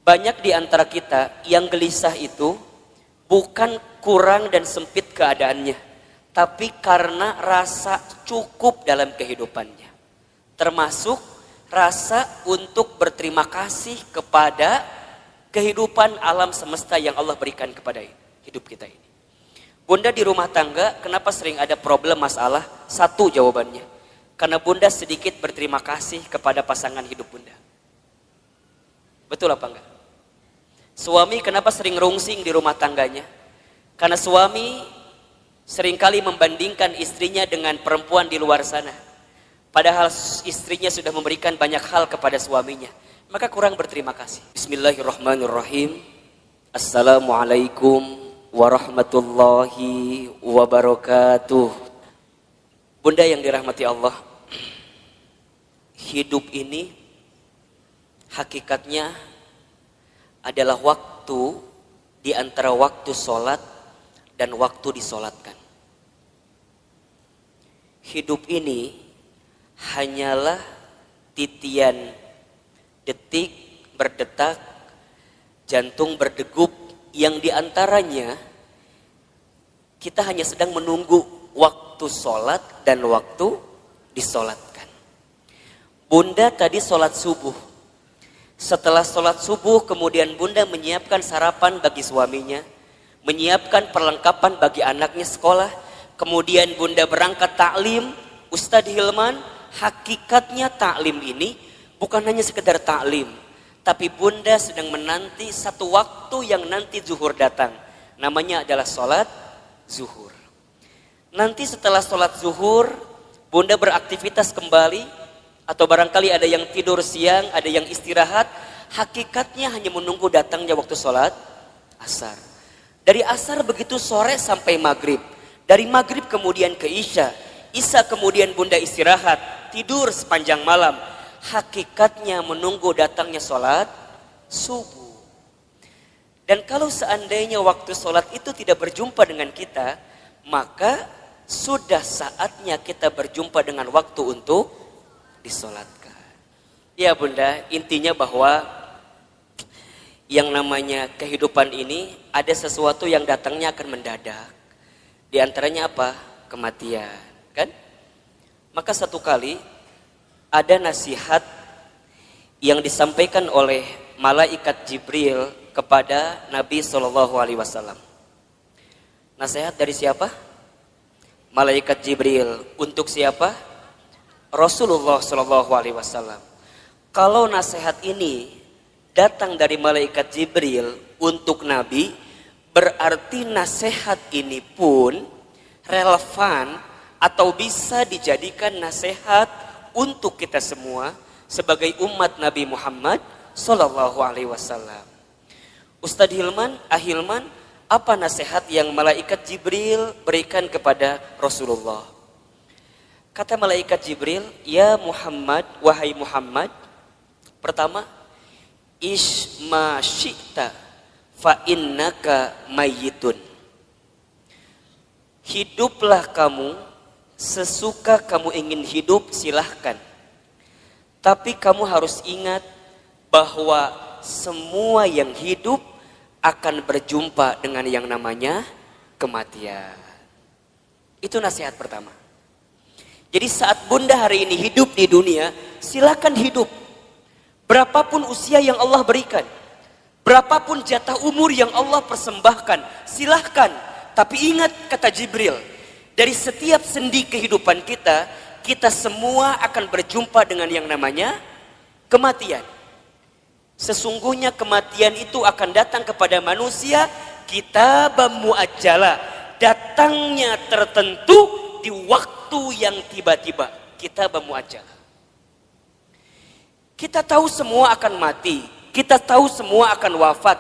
Banyak di antara kita yang gelisah itu bukan kurang dan sempit keadaannya, tapi karena rasa cukup dalam kehidupannya. Termasuk rasa untuk berterima kasih kepada kehidupan alam semesta yang Allah berikan kepada hidup kita ini. Bunda di rumah tangga, kenapa sering ada problem masalah? Satu jawabannya, karena bunda sedikit berterima kasih kepada pasangan hidup bunda. Betul apa enggak? Suami kenapa sering rungsing di rumah tangganya? Karena suami seringkali membandingkan istrinya dengan perempuan di luar sana. Padahal istrinya sudah memberikan banyak hal kepada suaminya. Maka kurang berterima kasih. Bismillahirrahmanirrahim. Assalamualaikum warahmatullahi wabarakatuh. Bunda yang dirahmati Allah, hidup ini hakikatnya adalah waktu di antara waktu sholat dan waktu disolatkan. Hidup ini hanyalah titian detik berdetak, jantung berdegup, yang diantaranya kita hanya sedang menunggu waktu sholat dan waktu disolatkan. Bunda tadi sholat subuh. Setelah sholat subuh kemudian bunda menyiapkan sarapan bagi suaminya, menyiapkan perlengkapan bagi anaknya sekolah, kemudian bunda berangkat taklim. Ustadz Hilman, hakikatnya taklim ini bukan hanya sekedar taklim, tapi bunda sedang menanti satu waktu yang nanti zuhur datang, namanya adalah sholat zuhur. Nanti setelah sholat zuhur bunda beraktivitas kembali, atau barangkali ada yang tidur siang, ada yang istirahat. Hakikatnya hanya menunggu datangnya waktu sholat asar. Dari asar begitu sore sampai maghrib. Dari maghrib kemudian ke isya. Isya kemudian bunda istirahat, tidur sepanjang malam. Hakikatnya menunggu datangnya sholat subuh. Dan kalau seandainya waktu sholat itu tidak berjumpa dengan kita, maka sudah saatnya kita berjumpa dengan waktu untuk disolatkan. Ya bunda, intinya bahwa yang namanya kehidupan ini ada sesuatu yang datangnya akan mendadak. Di antaranya apa? Kematian, kan? Maka satu kali ada nasihat yang disampaikan oleh malaikat Jibril kepada Nabi SAW. Nasihat dari siapa? Malaikat Jibril. Untuk siapa? Rasulullah SAW. Kalau nasihat ini datang dari malaikat Jibril untuk Nabi, berarti nasihat ini pun relevan atau bisa dijadikan nasihat untuk kita semua sebagai umat Nabi Muhammad SAW. Ustadz Hilman, Ahilman, apa nasihat yang malaikat Jibril berikan kepada Rasulullah? Kata malaikat Jibril, ya Muhammad, wahai Muhammad, pertama, isma syi'ta fa innaka mayyitun. Hiduplah kamu sesuka kamu ingin hidup, silahkan. Tapi kamu harus ingat bahwa semua yang hidup akan berjumpa dengan yang namanya kematian. Itu nasihat pertama. Jadi saat bunda hari ini hidup di dunia, silakan hidup. Berapapun usia yang Allah berikan, berapapun jatah umur yang Allah persembahkan, silahkan. Tapi ingat kata Jibril, dari setiap sendi kehidupan kita, kita semua akan berjumpa dengan yang namanya kematian. Sesungguhnya kematian itu akan datang kepada manusia, kitaban muajjala, datangnya tertentu di waktu yang tiba-tiba. Kitaban muajjala. Kita tahu semua akan mati, kita tahu semua akan wafat,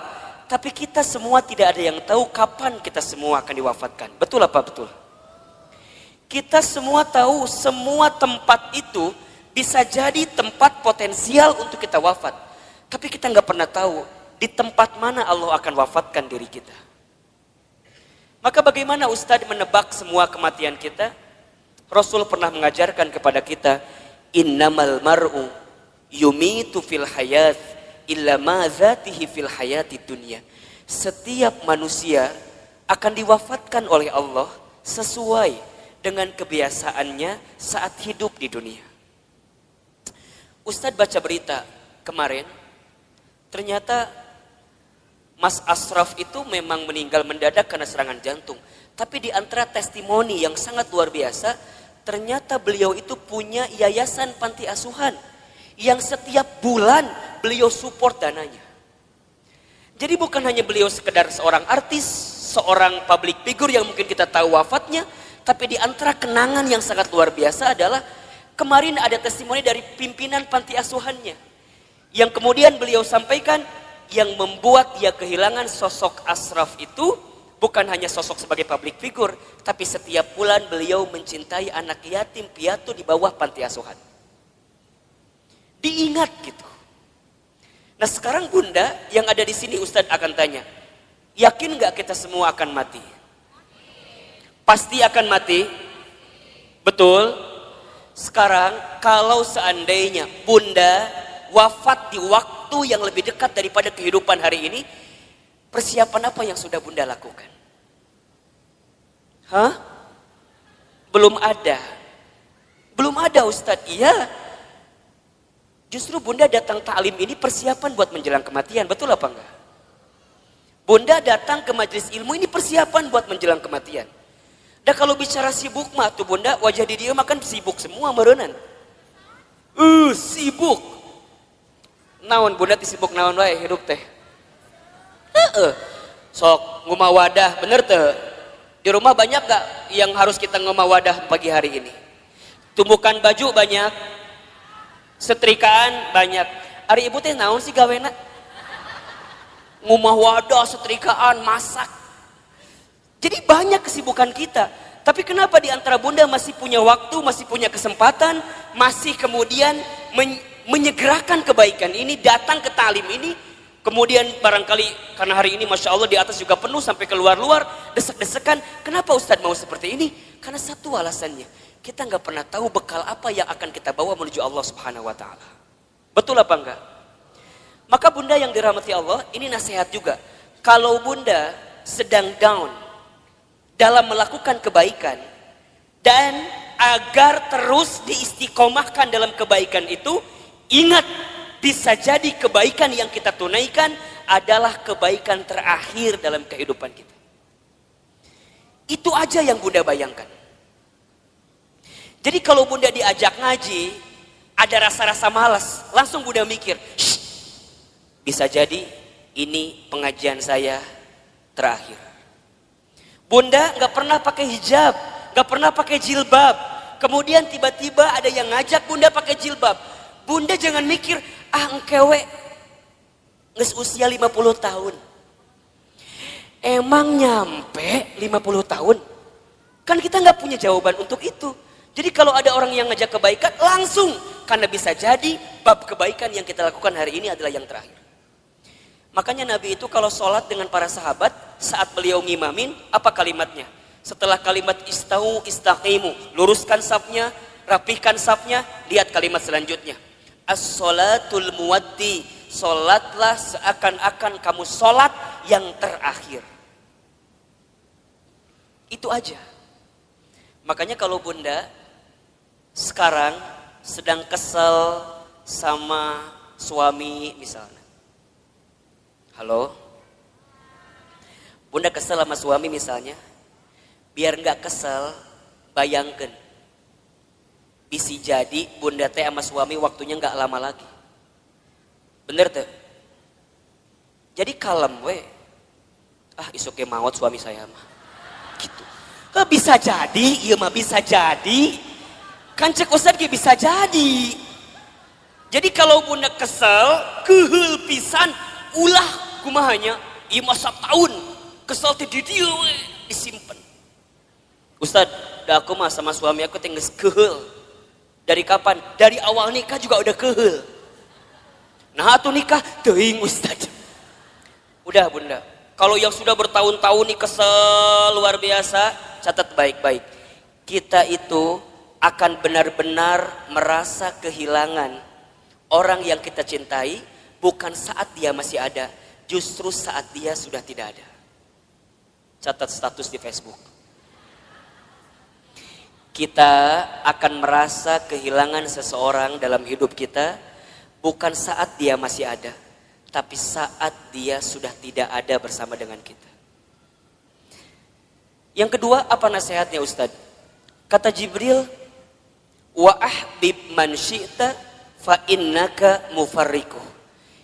tapi kita semua tidak ada yang tahu kapan kita semua akan diwafatkan. Betul apa betul? Kita semua tahu semua tempat itu bisa jadi tempat potensial untuk kita wafat, tapi kita nggak pernah tahu di tempat mana Allah akan wafatkan diri kita. Maka bagaimana Ustadz menebak semua kematian kita? Rasul pernah mengajarkan kepada kita, innamal mar'u yumitu fil hayat illa ma dzatihi fil hayati dunya. Setiap manusia akan diwafatkan oleh Allah sesuai dengan kebiasaannya saat hidup di dunia. Ustadz baca berita kemarin, ternyata Mas Ashraf itu memang meninggal mendadak karena serangan jantung. Tapi di antara testimoni yang sangat luar biasa, ternyata beliau itu punya yayasan panti asuhan yang setiap bulan beliau support dananya. Jadi bukan hanya beliau sekedar seorang artis, seorang public figure yang mungkin kita tahu wafatnya, tapi di antara kenangan yang sangat luar biasa adalah kemarin ada testimoni dari pimpinan panti asuhannya yang kemudian beliau sampaikan yang membuat dia kehilangan sosok Ashraf itu bukan hanya sosok sebagai public figure, tapi setiap bulan beliau mencintai anak yatim piatu di bawah panti asuhan. Diingat gitu. Nah sekarang Bunda yang ada di sini Ustadz akan tanya, yakin nggak kita semua akan mati? Pasti akan mati? Betul? Sekarang kalau seandainya Bunda wafat di waktu yang lebih dekat daripada kehidupan hari ini, persiapan apa yang sudah Bunda lakukan? Hah? Belum ada. Belum ada Ustadz. Iya. Justru Bunda datang ta'lim ini persiapan buat menjelang kematian. Betul apa enggak? Bunda datang ke majelis ilmu ini persiapan buat menjelang kematian. Dan kalau bicara sibuk mah tuh Bunda, wajah di dia makan sibuk semua merenan. Sibuk. Naon Bunda sibuk naon wae hidup teh. Sok ngumah wadah, bener teh. Di rumah banyak gak yang harus kita ngumah wadah pagi hari ini? Tumbukan baju banyak, setrikaan banyak. Ari ibu teh naon sih gawena? Ngumah wadah, setrikaan, masak. Jadi banyak kesibukan kita. Tapi kenapa di antara Bunda masih punya waktu, masih punya kesempatan, masih kemudian menyegerakan kebaikan ini, datang ke talim ini, kemudian barangkali karena hari ini Masya Allah di atas juga penuh sampai keluar-luar, desek-desekan. Kenapa Ustadz mau seperti ini? Karena satu alasannya, kita nggak pernah tahu bekal apa yang akan kita bawa menuju Allah Subhanahu Wa Taala. Betul apa enggak? Maka Bunda yang dirahmati Allah, ini nasihat juga. Kalau Bunda sedang down dalam melakukan kebaikan dan agar terus diistiqomahkan dalam kebaikan itu, ingat, bisa jadi kebaikan yang kita tunaikan adalah kebaikan terakhir dalam kehidupan kita. Itu aja yang Bunda bayangkan. Jadi kalau Bunda diajak ngaji, ada rasa-rasa malas, langsung Bunda mikir, bisa jadi ini pengajian saya terakhir. Bunda nggak pernah pakai hijab, nggak pernah pakai jilbab. Kemudian tiba-tiba ada yang ngajak Bunda pakai jilbab. Bunda jangan mikir, engkewe nges usia 50 tahun. Emang nyampe 50 tahun? Kan kita nggak punya jawaban untuk itu. Jadi kalau ada orang yang ngajak kebaikan, langsung. Karena bisa jadi bab kebaikan yang kita lakukan hari ini adalah yang terakhir. Makanya Nabi itu kalau sholat dengan para sahabat, saat beliau ngimamin, apa kalimatnya? Setelah kalimat istau istaqimu, luruskan safnya, rapihkan safnya, lihat kalimat selanjutnya. As-sholatul muwaddi, sholatlah seakan-akan kamu sholat yang terakhir. Itu aja. Makanya kalau Bunda sekarang sedang kesel sama suami misalnya. Halo? Bunda kesel sama suami misalnya. Biar nggak kesel, bayangkan. Bisa jadi Bunda teh sama suami waktunya nggak lama lagi. Bener tuh? Jadi kalem we. Isuke maut suami saya mah. Gitu. Bisa jadi, iya mah bisa jadi. Kan cek Ustadz bisa jadi. Jadi kalau Bunda kesel, kehul pisan, ulah kumahanya, iya masa tahun kesel ti di dieu we disimpen. Ustadz, dah aku mah sama suami aku tinggal kehul. Dari kapan? Dari awal nikah juga udah kehul. Nah atuh nikah teuing Ustadz. Udah Bunda, kalau yang sudah bertahun-tahun nih kesel luar biasa, catat baik-baik. Kita itu akan benar-benar merasa kehilangan orang yang kita cintai bukan saat dia masih ada, justru saat dia sudah tidak ada. Catat status di Facebook. Kita akan merasa kehilangan seseorang dalam hidup kita bukan saat dia masih ada, tapi saat dia sudah tidak ada bersama dengan kita. Yang kedua, apa nasihatnya Ustadz? Kata Jibril, wa ahbib man syi'ta fa innaka mufarriquh.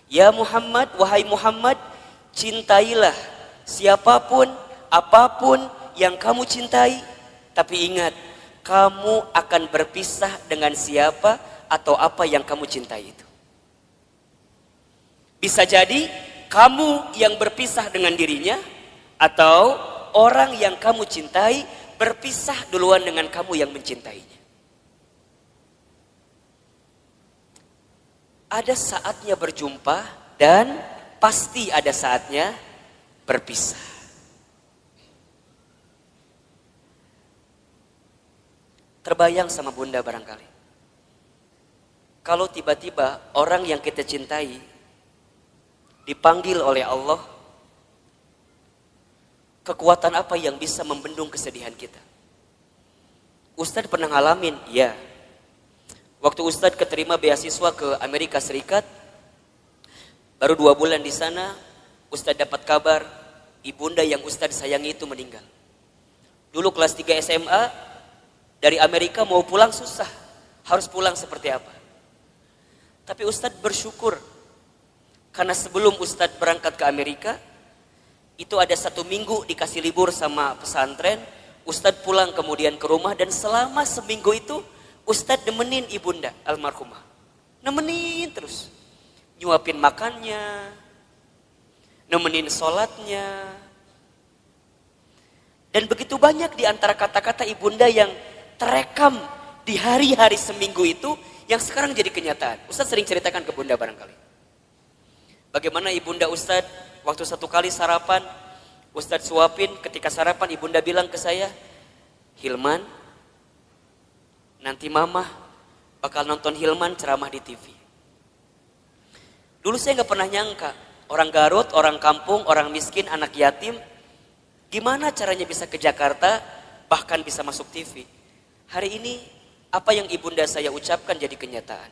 Ya Muhammad, wahai Muhammad, cintailah siapapun, apapun yang kamu cintai, tapi ingat, kamu akan berpisah dengan siapa atau apa yang kamu cintai itu. Bisa jadi kamu yang berpisah dengan dirinya, atau orang yang kamu cintai berpisah duluan dengan kamu yang mencintainya. Ada saatnya berjumpa dan pasti ada saatnya berpisah. Terbayang sama bunda barangkali. Kalau tiba-tiba orang yang kita cintai dipanggil oleh Allah, kekuatan apa yang bisa membendung kesedihan kita? Ustadz pernah ngalamin, ya. Waktu Ustadz keterima beasiswa ke Amerika Serikat, baru 2 bulan di sana, Ustadz dapat kabar ibunda yang Ustadz sayangi itu meninggal. Dulu kelas 3 SMA, dari Amerika mau pulang susah, harus pulang seperti apa. Tapi Ustadz bersyukur, karena sebelum Ustadz berangkat ke Amerika, itu ada 1 minggu dikasih libur sama pesantren, Ustadz pulang kemudian ke rumah, dan selama seminggu itu Ustadz nemenin ibunda almarhumah. Nemenin terus. Nyuapin makannya, nemenin sholatnya. Dan begitu banyak di antara kata-kata ibunda yang terekam di hari-hari seminggu itu, yang sekarang jadi kenyataan. Ustadz sering ceritakan ke bunda barangkali. Bagaimana ibunda Ustadz waktu 1 kali sarapan, Ustadz suapin, ketika sarapan ibunda bilang ke saya, Hilman, nanti mama bakal nonton Hilman ceramah di TV. Dulu saya gak pernah nyangka, orang Garut, orang kampung, orang miskin, anak yatim, gimana caranya bisa ke Jakarta, bahkan bisa masuk TV. Hari ini, apa yang ibunda saya ucapkan jadi kenyataan.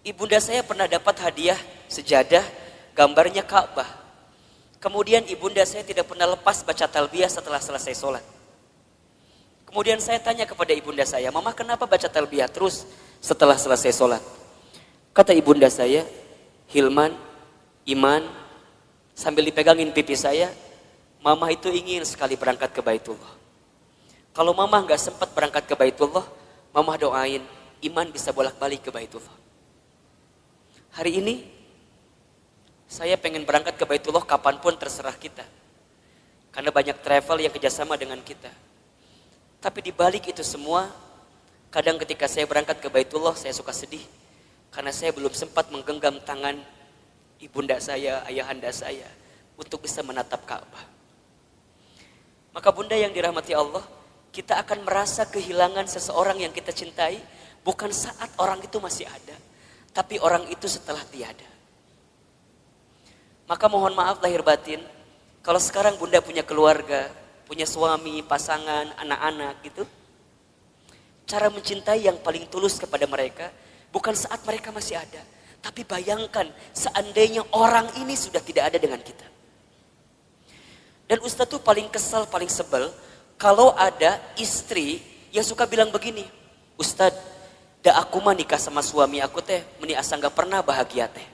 Ibunda saya pernah dapat hadiah sejadah, gambarnya Ka'bah. Kemudian ibunda saya tidak pernah lepas baca talbiyah setelah selesai sholat. Kemudian saya tanya kepada ibunda saya, Mama kenapa baca talbiyah terus setelah selesai sholat? Kata ibunda saya, Hilman, Iman, sambil dipegangin pipi saya, Mama itu ingin sekali berangkat ke Baitullah. Kalau Mama gak sempat berangkat ke Baitullah, Mama doain Iman bisa bolak-balik ke Baitullah. Hari ini, saya pengen berangkat ke Baitullah kapanpun terserah kita. Karena banyak travel yang kerjasama dengan kita. Tapi di balik itu semua, kadang ketika saya berangkat ke Baitullah, saya suka sedih. Karena saya belum sempat menggenggam tangan ibunda saya, ayahanda saya, untuk bisa menatap Ka'bah. Maka bunda yang dirahmati Allah, kita akan merasa kehilangan seseorang yang kita cintai, bukan saat orang itu masih ada, tapi orang itu setelah tiada. Maka mohon maaf lahir batin, kalau sekarang bunda punya keluarga, punya suami, pasangan, anak-anak gitu. Cara mencintai yang paling tulus kepada mereka, bukan saat mereka masih ada. Tapi bayangkan seandainya orang ini sudah tidak ada dengan kita. Dan Ustadz tuh paling kesal, paling sebel, kalau ada istri yang suka bilang begini, Ustadz, da aku mah nikah sama suami aku teh, meni asa gak pernah bahagia teh.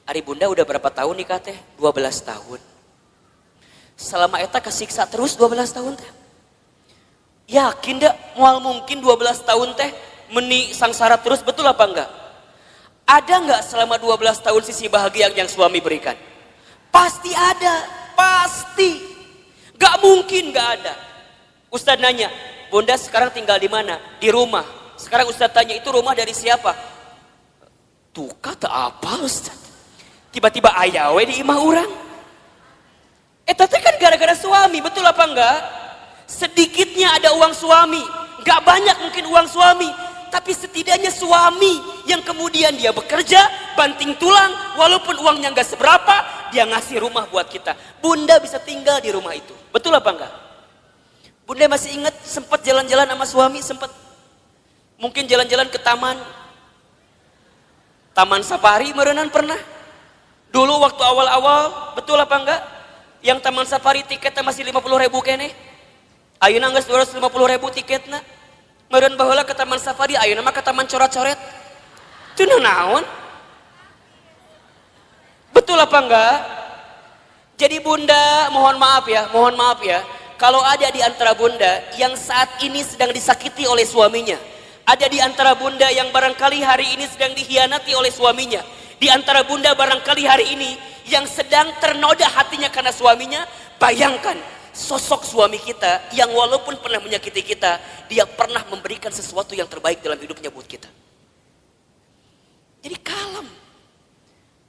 Ari bunda udah berapa tahun nikah teh? 12 tahun. Selama eta kesiksa terus 12 tahun teh. Yakin dak moal mungkin 12 tahun teh meni sangsara terus, betul apa enggak? Ada enggak selama 12 tahun sisi bahagia yang suami berikan? Pasti ada, pasti. Gak mungkin gak ada. Ustadz nanya, bunda sekarang tinggal di mana? Di rumah. Sekarang Ustadz tanya, itu rumah dari siapa? Tuh kata apa Ustadz? Tiba-tiba ayawe di imah orang. Tapi kan gara-gara suami, betul apa enggak? Sedikitnya ada uang suami, gak banyak mungkin uang suami, tapi setidaknya suami yang kemudian dia bekerja, banting tulang, walaupun uangnya nggak seberapa, dia ngasih rumah buat kita. Bunda bisa tinggal di rumah itu. Betul apa enggak? Bunda masih ingat sempat jalan-jalan sama suami, sempat mungkin jalan-jalan ke Taman Safari merenan pernah. Dulu waktu awal-awal, betul apa enggak? Yang Taman Safari tiketnya masih 50.000 kene. Ayeuna geus 250.000 tiketna. Meureun baheula ke Taman Safari, ayeuna mah ke Taman Coret-Coret. Teu naon? Betul apa enggak? Jadi bunda, mohon maaf ya. Kalau ada di antara bunda yang saat ini sedang disakiti oleh suaminya, ada di antara bunda yang barangkali hari ini sedang dikhianati oleh suaminya, di antara bunda barangkali hari ini yang sedang ternoda hatinya karena suaminya, bayangkan sosok suami kita yang walaupun pernah menyakiti kita, dia pernah memberikan sesuatu yang terbaik dalam hidupnya buat kita. Jadi kalem.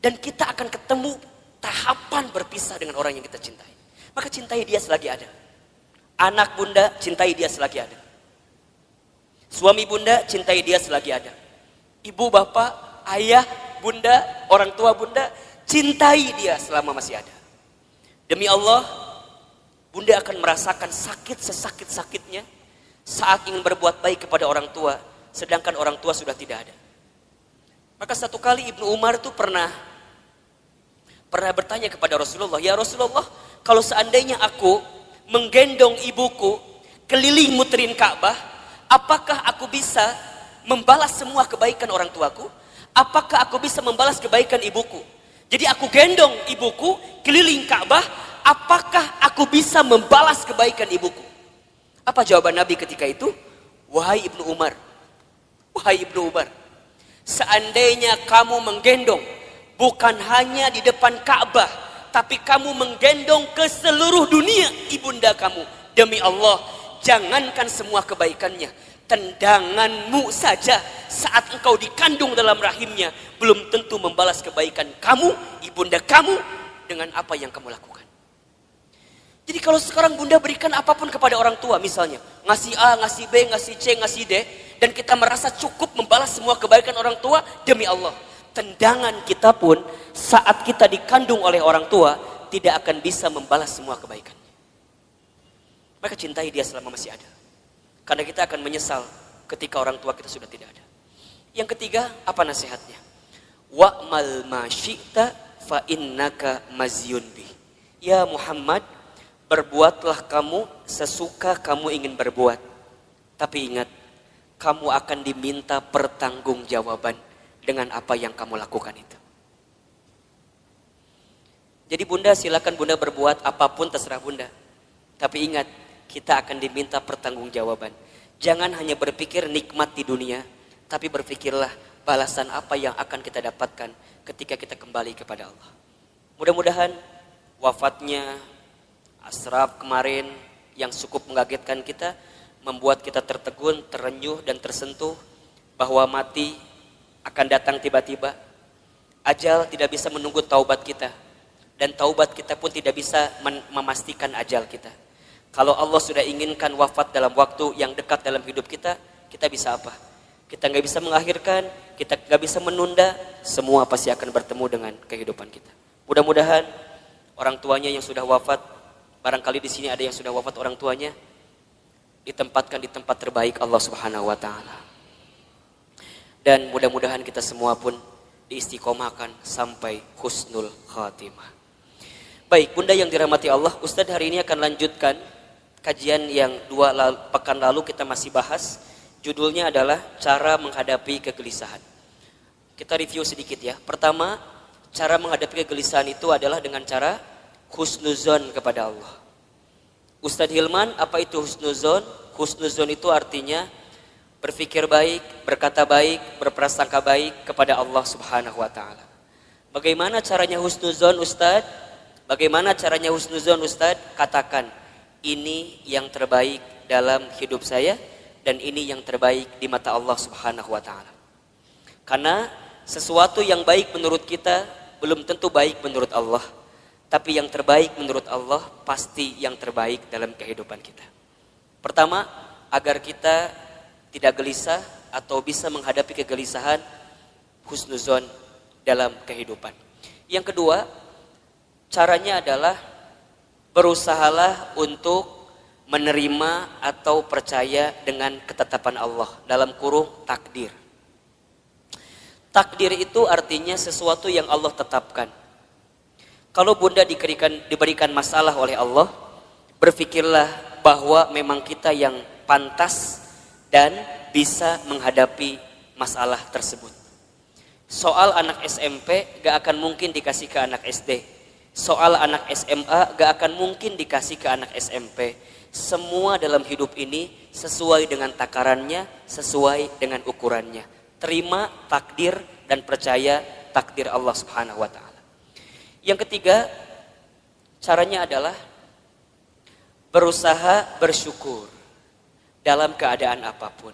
Dan kita akan ketemu tahapan berpisah dengan orang yang kita cintai. Maka cintai dia selagi ada. Anak bunda, cintai dia selagi ada. Suami bunda, cintai dia selagi ada. Ibu, bapak, ayah, bunda, orang tua bunda, cintai dia selama masih ada. Demi Allah, bunda akan merasakan sakit sesakit-sakitnya saat ingin berbuat baik kepada orang tua, sedangkan orang tua sudah tidak ada. Maka satu kali Ibnu Umar itu pernah bertanya kepada Rasulullah, ya Rasulullah, kalau seandainya aku menggendong ibuku keliling muterin Ka'bah, apakah aku bisa membalas semua kebaikan orang tuaku? Apakah aku bisa membalas kebaikan ibuku? Jadi aku gendong ibuku keliling Ka'bah, apakah aku bisa membalas kebaikan ibuku? Apa jawaban Nabi ketika itu? Wahai Ibnu Umar, seandainya kamu menggendong bukan hanya di depan Ka'bah, tapi kamu menggendong ke seluruh dunia ibunda kamu, demi Allah, jangankan semua kebaikannya, tendanganmu saja saat engkau dikandung dalam rahimnya belum tentu membalas kebaikan kamu, ibunda kamu, dengan apa yang kamu lakukan. Jadi kalau sekarang bunda berikan apapun kepada orang tua, misalnya ngasih A, ngasih B, ngasih C, ngasih D, dan kita merasa cukup membalas semua kebaikan orang tua, demi Allah, tendangan kita pun saat kita dikandung oleh orang tua tidak akan bisa membalas semua kebaikan. Maka cintai dia selama masih ada, karena kita akan menyesal ketika orang tua kita sudah tidak ada. Yang ketiga, apa nasihatnya? Wa'mal ma syi'ta fa innaka mazyun bi. Ya Muhammad, berbuatlah kamu sesuka kamu ingin berbuat, tapi ingat, kamu akan diminta pertanggungjawaban dengan apa yang kamu lakukan itu. Jadi bunda, silakan bunda berbuat apapun terserah bunda, tapi ingat, kita akan diminta pertanggungjawaban. Jangan hanya berpikir nikmat di dunia, tapi berpikirlah balasan apa yang akan kita dapatkan ketika kita kembali kepada Allah. Mudah-mudahan wafatnya Ashraf kemarin yang cukup mengagetkan kita, membuat kita tertegun, terenyuh dan tersentuh bahwa mati akan datang tiba-tiba. Ajal tidak bisa menunggu taubat kita, dan taubat kita pun tidak bisa memastikan ajal kita. Kalau Allah sudah inginkan wafat dalam waktu yang dekat dalam hidup kita, kita bisa apa? Kita nggak bisa mengakhirkan, kita nggak bisa menunda, semua pasti akan bertemu dengan kehidupan kita. Mudah-mudahan orang tuanya yang sudah wafat, barangkali di sini ada yang sudah wafat orang tuanya, ditempatkan di tempat terbaik Allah Subhanahu wa taala. Dan mudah-mudahan kita semua pun diistiqomahkan sampai husnul khatimah. Baik, bunda yang dirahmati Allah, Ustadz hari ini akan lanjutkan kajian yang pekan lalu kita masih bahas. Judulnya adalah cara menghadapi kegelisahan. Kita review sedikit ya. Pertama, cara menghadapi kegelisahan itu adalah dengan cara husnuzon kepada Allah. Ustadz Hilman, apa itu husnuzon? Husnuzon itu artinya berpikir baik, berkata baik, berprasangka baik kepada Allah Subhanahu wa taala. Bagaimana caranya husnuzon, Ustadz? Bagaimana caranya husnuzon, Ustadz? Katakan, ini yang terbaik dalam hidup saya dan ini yang terbaik di mata Allah Subhanahu wa taala. Karena sesuatu yang baik menurut kita belum tentu baik menurut Allah. Tapi yang terbaik menurut Allah pasti yang terbaik dalam kehidupan kita. Pertama, agar kita tidak gelisah, atau bisa menghadapi kegelisahan, husnuzon dalam kehidupan. Yang kedua, caranya adalah berusahalah untuk menerima atau percaya dengan ketetapan Allah, dalam kurung takdir. Takdir itu artinya sesuatu yang Allah tetapkan. Kalau bunda diberikan masalah oleh Allah, berpikirlah bahwa memang kita yang pantas dan bisa menghadapi masalah tersebut. Soal anak SMP gak akan mungkin dikasih ke anak SD. Soal anak SMA gak akan mungkin dikasih ke anak SMP. Semua dalam hidup ini sesuai dengan takarannya, sesuai dengan ukurannya. Terima takdir dan percaya takdir Allah Subhanahu wa Ta'ala. Yang ketiga, caranya adalah berusaha bersyukur dalam keadaan apapun.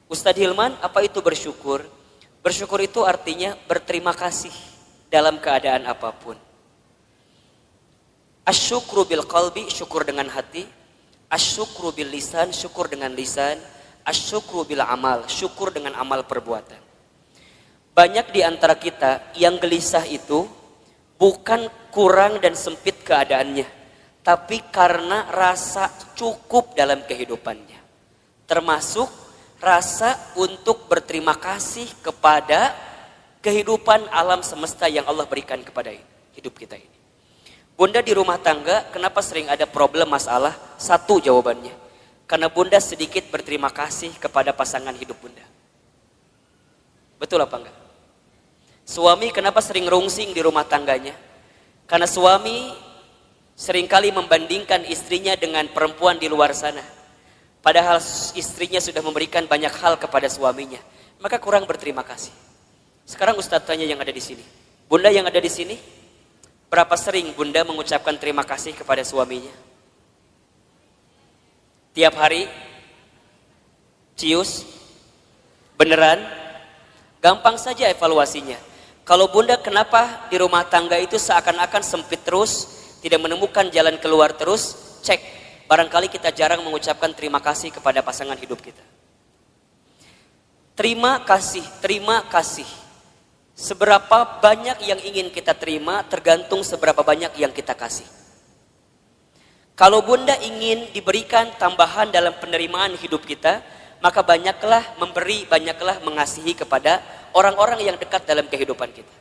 Ustadz Hilman, apa itu bersyukur? Bersyukur itu artinya berterima kasih dalam keadaan apapun. Asyukru bil qalbi, syukur dengan hati. Asyukru bil lisan, syukur dengan lisan. Asyukru bil amal, syukur dengan amal perbuatan. Banyak di antara kita yang gelisah itu bukan kurang dan sempit keadaannya, tapi karena rasa cukup dalam kehidupannya. Termasuk rasa untuk berterima kasih kepada kehidupan alam semesta yang Allah berikan kepada hidup kita ini. Bunda di rumah tangga, kenapa sering ada problem masalah? Satu jawabannya, karena bunda sedikit berterima kasih kepada pasangan hidup bunda. Betul apa enggak? Suami kenapa sering rungsing di rumah tangganya? Karena suami seringkali membandingkan istrinya dengan perempuan di luar sana. Padahal istrinya sudah memberikan banyak hal kepada suaminya. Maka kurang berterima kasih. Sekarang Ustadz tanya yang ada di sini. Bunda yang ada di sini, berapa sering bunda mengucapkan terima kasih kepada suaminya? Tiap hari? Cius? Beneran? Gampang saja evaluasinya. Kalau bunda kenapa di rumah tangga itu seakan-akan sempit terus, tidak menemukan jalan keluar terus, cek. Barangkali kita jarang mengucapkan terima kasih kepada pasangan hidup kita. Terima kasih, terima kasih. Seberapa banyak yang ingin kita terima tergantung seberapa banyak yang kita kasih. Kalau bunda ingin diberikan tambahan dalam penerimaan hidup kita, maka banyaklah memberi, banyaklah mengasihi kepada orang-orang yang dekat dalam kehidupan kita.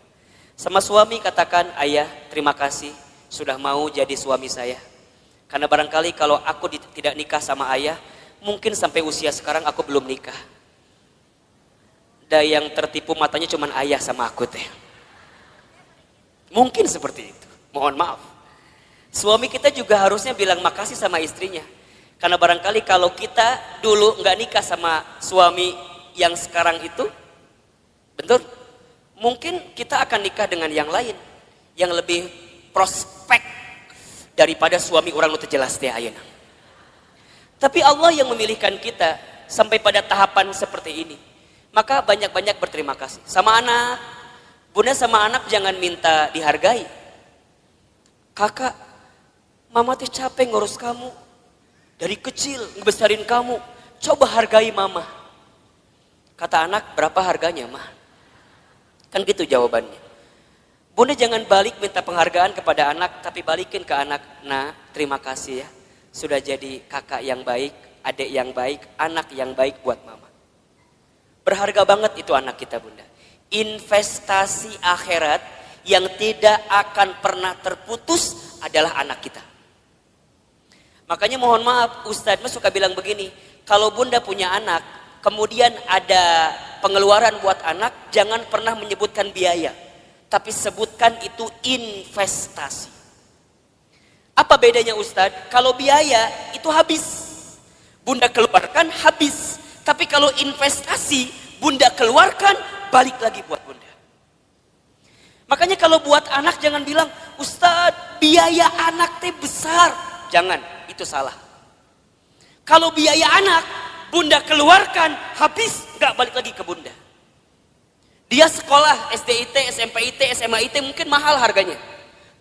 Sama suami katakan, ayah terima kasih sudah mau jadi suami saya. Karena barangkali kalau aku tidak nikah sama ayah, mungkin sampai usia sekarang aku belum nikah. Dan yang tertipu matanya cuma ayah sama aku teh. Mungkin seperti itu, mohon maaf. Suami kita juga harusnya bilang makasih sama istrinya. Karena barangkali kalau kita dulu nggak nikah sama suami yang sekarang itu, betul, mungkin kita akan nikah dengan yang lain, yang lebih prospek daripada suami orang itu jelas teh ayeuna. Tapi Allah yang memilihkan kita sampai pada tahapan seperti ini. Maka banyak-banyak berterima kasih. Sama anak, bunda sama anak jangan minta dihargai. Kakak, mama teh capek ngurus kamu. Dari kecil ngebesarin kamu. Coba hargai mama. Kata anak, berapa harganya mah? Kan gitu jawabannya. Bunda jangan balik minta penghargaan kepada anak, tapi balikin ke anak. Nah, terima kasih ya. Sudah jadi kakak yang baik, adik yang baik, anak yang baik buat mama. Berharga banget itu anak kita bunda. Investasi akhirat yang tidak akan pernah terputus adalah anak kita. Makanya mohon maaf, Ustadz suka bilang begini. Kalau bunda punya anak, kemudian ada pengeluaran buat anak, jangan pernah menyebutkan biaya. Tapi sebutkan itu investasi. Apa bedanya Ustadz? Kalau biaya itu habis. Bunda keluarkan habis. Tapi kalau investasi, bunda keluarkan, balik lagi buat bunda. Makanya kalau buat anak jangan bilang, Ustadz biaya anak teh besar. Jangan, itu salah. Kalau biaya anak, bunda keluarkan, habis, gak balik lagi ke bunda. Dia sekolah SDIT, SMPIT, SMAIT mungkin mahal harganya.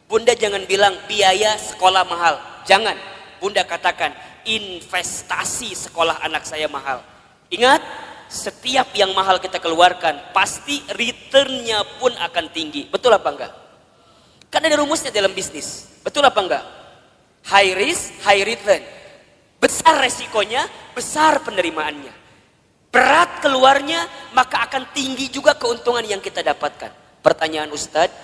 Bunda jangan bilang biaya sekolah mahal. Jangan. Bunda katakan investasi sekolah anak saya mahal. Ingat, setiap yang mahal kita keluarkan, pasti returnnya pun akan tinggi. Betul apa enggak? Kan ada rumusnya dalam bisnis. Betul apa enggak? High risk, high return. Besar resikonya, besar penerimaannya. Berat keluarnya, maka akan tinggi juga keuntungan yang kita dapatkan. Pertanyaan Ustadz,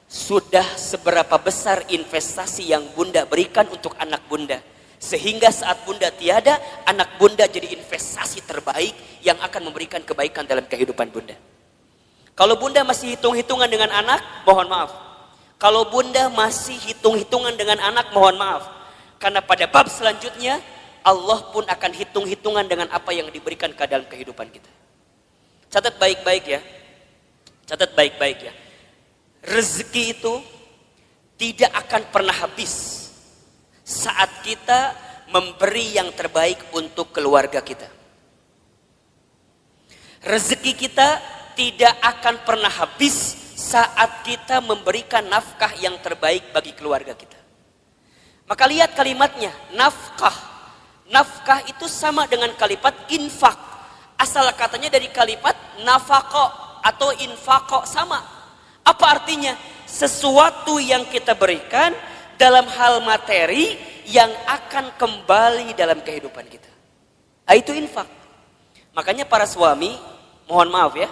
sudah seberapa besar investasi yang Bunda berikan untuk anak Bunda? Sehingga saat Bunda tiada, anak Bunda jadi investasi terbaik yang akan memberikan kebaikan dalam kehidupan Bunda. Kalau Bunda masih hitung-hitungan dengan anak, mohon maaf. Kalau Bunda masih hitung-hitungan dengan anak, mohon maaf. Karena pada bab selanjutnya, Allah pun akan hitung-hitungan dengan apa yang diberikan ke dalam kehidupan kita. Catat baik-baik ya. Catat baik-baik ya. Rezeki itu tidak akan pernah habis saat kita memberi yang terbaik untuk keluarga kita. Rezeki kita tidak akan pernah habis saat kita memberikan nafkah yang terbaik bagi keluarga kita. Maka lihat kalimatnya, nafkah. Nafkah itu sama dengan kalimat infak. Asal katanya dari kalimat nafako atau infako, sama. Apa artinya? Sesuatu yang kita berikan dalam hal materi yang akan kembali dalam kehidupan kita. Itu infak. Makanya para suami, mohon maaf ya,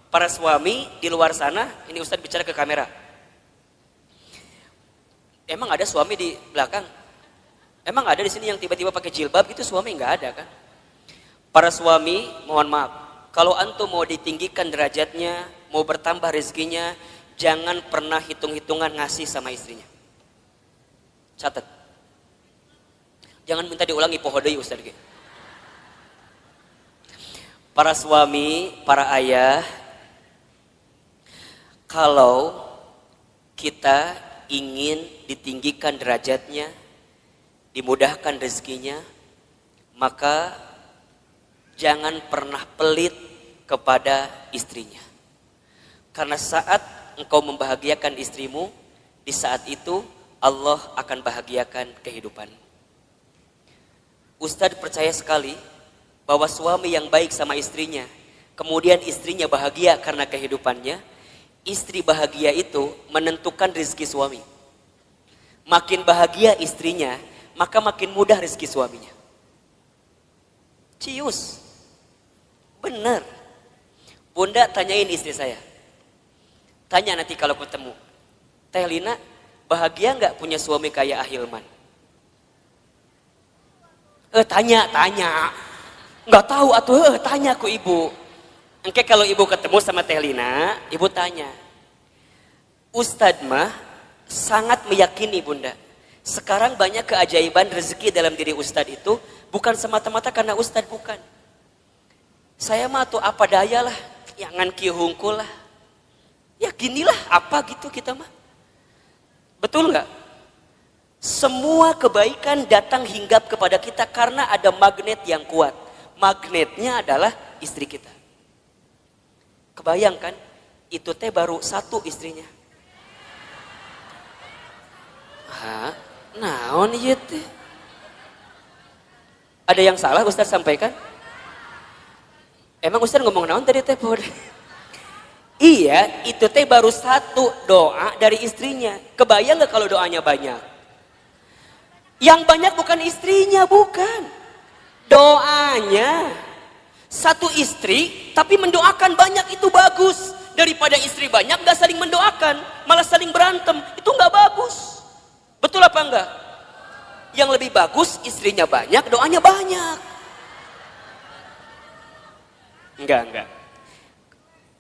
para suami di luar sana, ini Ustadz bicara ke kamera. Emang ada suami di belakang? Emang ada di sini yang tiba-tiba pakai jilbab gitu? Suami nggak ada kan? Para suami, mohon maaf, kalau antum mau ditinggikan derajatnya, mau bertambah rezekinya, jangan pernah hitung-hitungan ngasih sama istrinya. Catat. Jangan minta diulangi pohodoi Ustaz. Para suami, para ayah, kalau kita ingin ditinggikan derajatnya, dimudahkan rezekinya, maka jangan pernah pelit kepada istrinya. Karena saat engkau membahagiakan istrimu, di saat itu Allah akan bahagiakan kehidupanmu. Ustadz percaya sekali bahwa suami yang baik sama istrinya, kemudian istrinya bahagia karena kehidupannya, istri bahagia itu menentukan rezeki suami. Makin bahagia istrinya, maka makin mudah rezeki suaminya. Cius. Benar. Bunda tanyain istri saya. Tanya nanti kalau ketemu. Teh Lina, bahagia nggak punya suami kayak Ahilman? Tanya. Nggak tahu atuh, tanya ku ibu. Engke kalau ibu ketemu sama Teh Lina, ibu tanya. Ustadz mah sangat meyakini Bunda. Sekarang banyak keajaiban rezeki dalam diri Ustadz itu bukan semata-mata karena Ustadz, bukan. Saya mah tuh apa daya lah, jangan kieu hungkul lah. Ya ginilah apa gitu kita mah. Betul nggak? Semua kebaikan datang hinggap kepada kita karena ada magnet yang kuat. Magnetnya adalah istri kita. Kebayangkan, itu teh baru satu istrinya. Hah? Naon ieu teh? Ada yang salah Ustaz sampaikan? Emang Ustaz ngomong naon tadi teh? Iya, itu teh baru satu doa dari istrinya. Kebayang gak kalau doanya banyak? Yang banyak bukan istrinya, bukan. Doanya. Satu istri, tapi mendoakan banyak, itu bagus. Daripada istri banyak gak saling mendoakan, malah saling berantem. Itu gak bagus. Betul apa enggak? Yang lebih bagus istrinya banyak, doanya banyak. Enggak.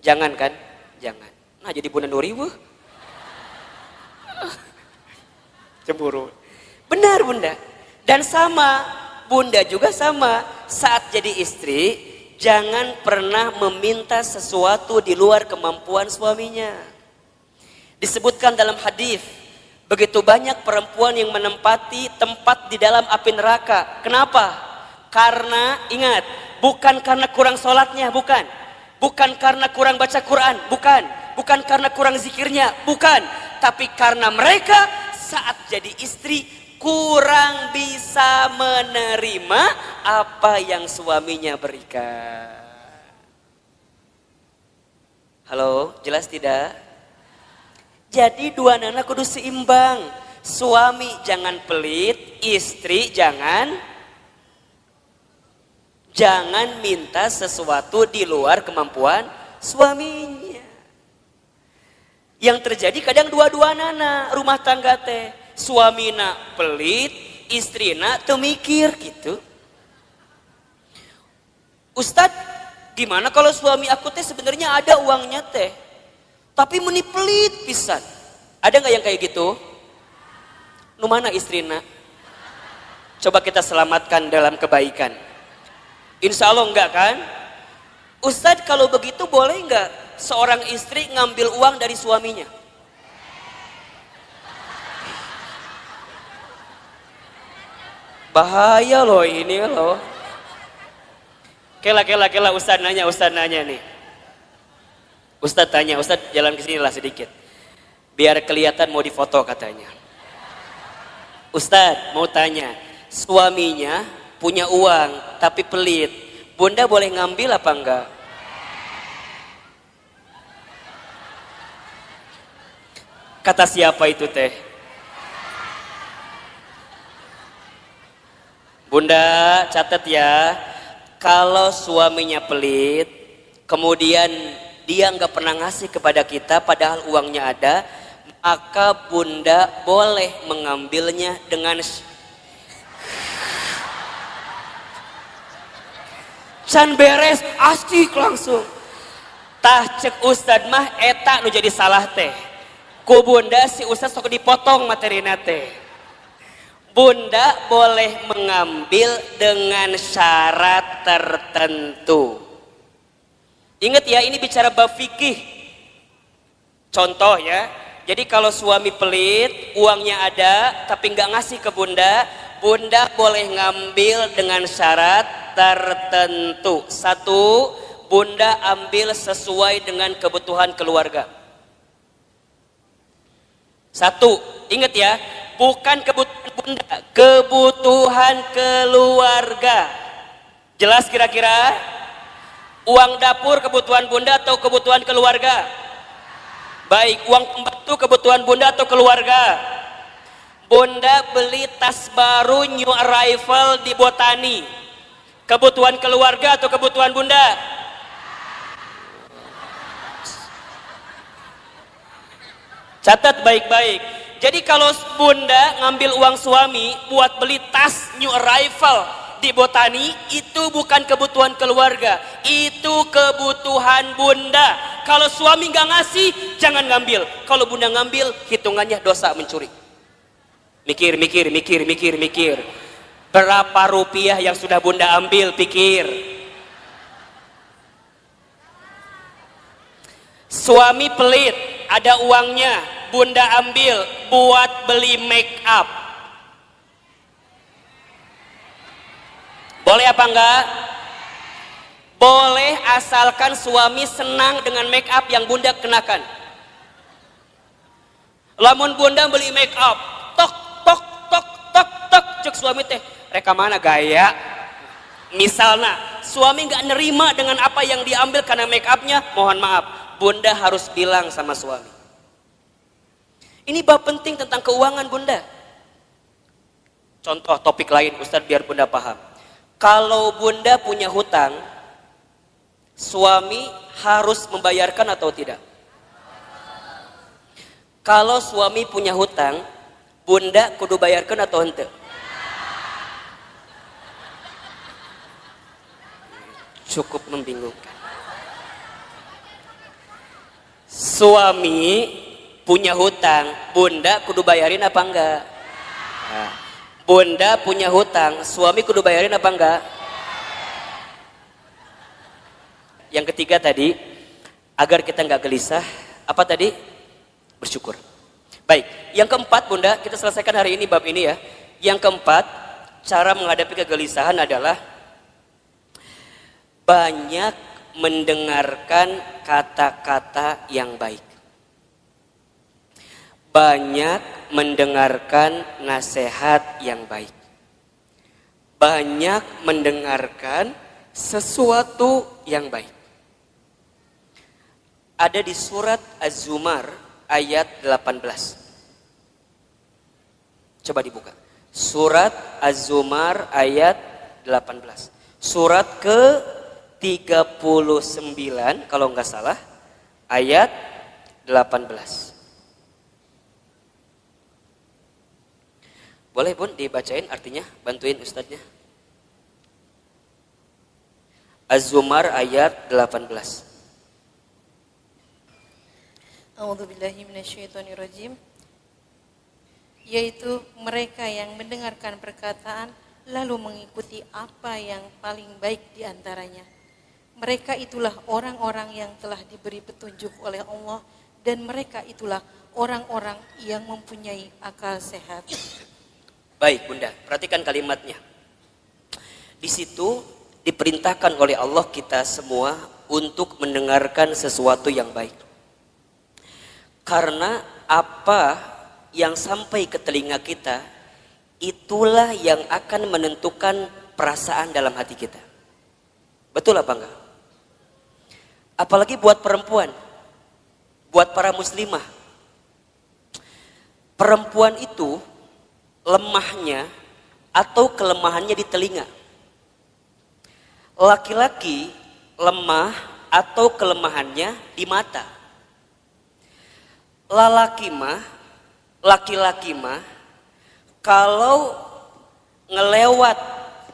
Jangan kan? Jangan. Nah jadi Bunda Nuri wuh. Cemburu. Benar Bunda. Dan sama, Bunda juga sama. Saat jadi istri, jangan pernah meminta sesuatu di luar kemampuan suaminya. Disebutkan dalam hadis, begitu banyak perempuan yang menempati tempat di dalam api neraka. Kenapa? Karena ingat, bukan karena kurang sholatnya, bukan. Bukan karena kurang baca Quran, bukan. Bukan karena kurang zikirnya, bukan. Tapi karena mereka saat jadi istri kurang bisa menerima apa yang suaminya berikan. Halo, jelas tidak? Jadi dua nana kudu seimbang. Suami jangan pelit, istri jangan minta sesuatu di luar kemampuan suaminya. Yang terjadi kadang dua-dua nana rumah tangga teh. Suamina pelit, istrina teu mikir gitu. Ustadz, gimana kalau suami aku teh sebenarnya ada uangnya teh, tapi meni pelit pisan. Ada nggak yang kayak gitu? Nu mana istrina? Coba kita selamatkan dalam kebaikan. Insya Allah enggak kan? Ustadz, kalau begitu boleh enggak seorang istri ngambil uang dari suaminya? Bahaya loh ini loh. Kela Ustadz nanya nih. Ustadz tanya, Ustadz jalan ke sini lah sedikit. Biar kelihatan mau difoto katanya. Ustadz mau tanya, suaminya punya uang tapi pelit. Bunda boleh ngambil apa enggak? Kata siapa itu teh? Bunda catat ya, kalau suaminya pelit, kemudian dia nggak pernah ngasih kepada kita padahal uangnya ada, maka bunda boleh mengambilnya dengan can beres, asik langsung. Tah cek Ustad mah eta nu jadi salah teh. Ku bunda si Ustad sok dipotong materina teh. Bunda boleh mengambil dengan syarat tertentu. Ingat ya, ini bicara bab fikih. Contoh ya, jadi kalau suami pelit, uangnya ada tapi nggak ngasih ke bunda, bunda boleh ngambil dengan syarat tertentu. Satu, bunda ambil sesuai dengan kebutuhan keluarga. Satu, ingat ya, bukan kebutuhan bunda, kebutuhan keluarga. Jelas kira-kira? Uang dapur kebutuhan bunda atau kebutuhan keluarga? Baik, uang pembantu kebutuhan bunda atau keluarga? Bunda beli tas baru new arrival di Botani, kebutuhan keluarga atau kebutuhan bunda? Catat baik-baik. Jadi kalau bunda ngambil uang suami buat beli tas new arrival di Botani, itu bukan kebutuhan keluarga, itu kebutuhan bunda. Kalau suami nggak ngasih, jangan ngambil. Kalau bunda ngambil, hitungannya dosa mencuri. Mikir. Berapa rupiah yang sudah bunda ambil, pikir. Suami pelit, ada uangnya, bunda ambil buat beli make up. Boleh apa enggak? Boleh, asalkan suami senang dengan make up yang bunda kenakan. Lamun bunda beli make up, tok cek suami teh, reka mana gaya? Misalnya suami nggak nerima dengan apa yang diambil karena make upnya, mohon maaf, bunda harus bilang sama suami. Ini bab penting tentang keuangan bunda. Contoh topik lain Ustadz biar bunda paham. Kalau bunda punya hutang, suami harus membayarkan atau tidak? Kalau suami punya hutang, bunda kudu bayarkan atau henteu? Cukup membingungkan. Suami punya hutang, bunda kudu bayarin apa enggak? Nah, bunda punya hutang, suami kudu bayarin apa enggak? Yang ketiga tadi, agar kita enggak gelisah, apa tadi? Bersyukur. Baik, yang keempat bunda, kita selesaikan hari ini bab ini ya. Yang keempat, cara menghadapi kegelisahan adalah banyak mendengarkan kata-kata yang baik. Banyak mendengarkan nasihat yang baik. Banyak mendengarkan sesuatu yang baik. ada di surat Az-Zumar ayat 18. Coba dibuka. Surat Az-Zumar ayat 18. Surat ke-39 kalau nggak salah ayat 18. Boleh Bun dibacain artinya, bantuin ustadznya. Az-Zumar ayat 18. A'udzubillahi minasyaitonirrajim. Yaitu mereka yang mendengarkan perkataan lalu mengikuti apa yang paling baik di antaranya. Mereka itulah orang-orang yang telah diberi petunjuk oleh Allah dan mereka itulah orang-orang yang mempunyai akal sehat. Baik Bunda, perhatikan kalimatnya. Di situ diperintahkan oleh Allah kita semua untuk mendengarkan sesuatu yang baik. Karena apa yang sampai ke telinga kita, itulah yang akan menentukan perasaan dalam hati kita. Betul apa enggak? Apalagi buat perempuan, buat para muslimah. Perempuan itu lemahnya atau kelemahannya di telinga. Laki-laki lemah atau kelemahannya di mata. Laki-laki mah kalau ngelewat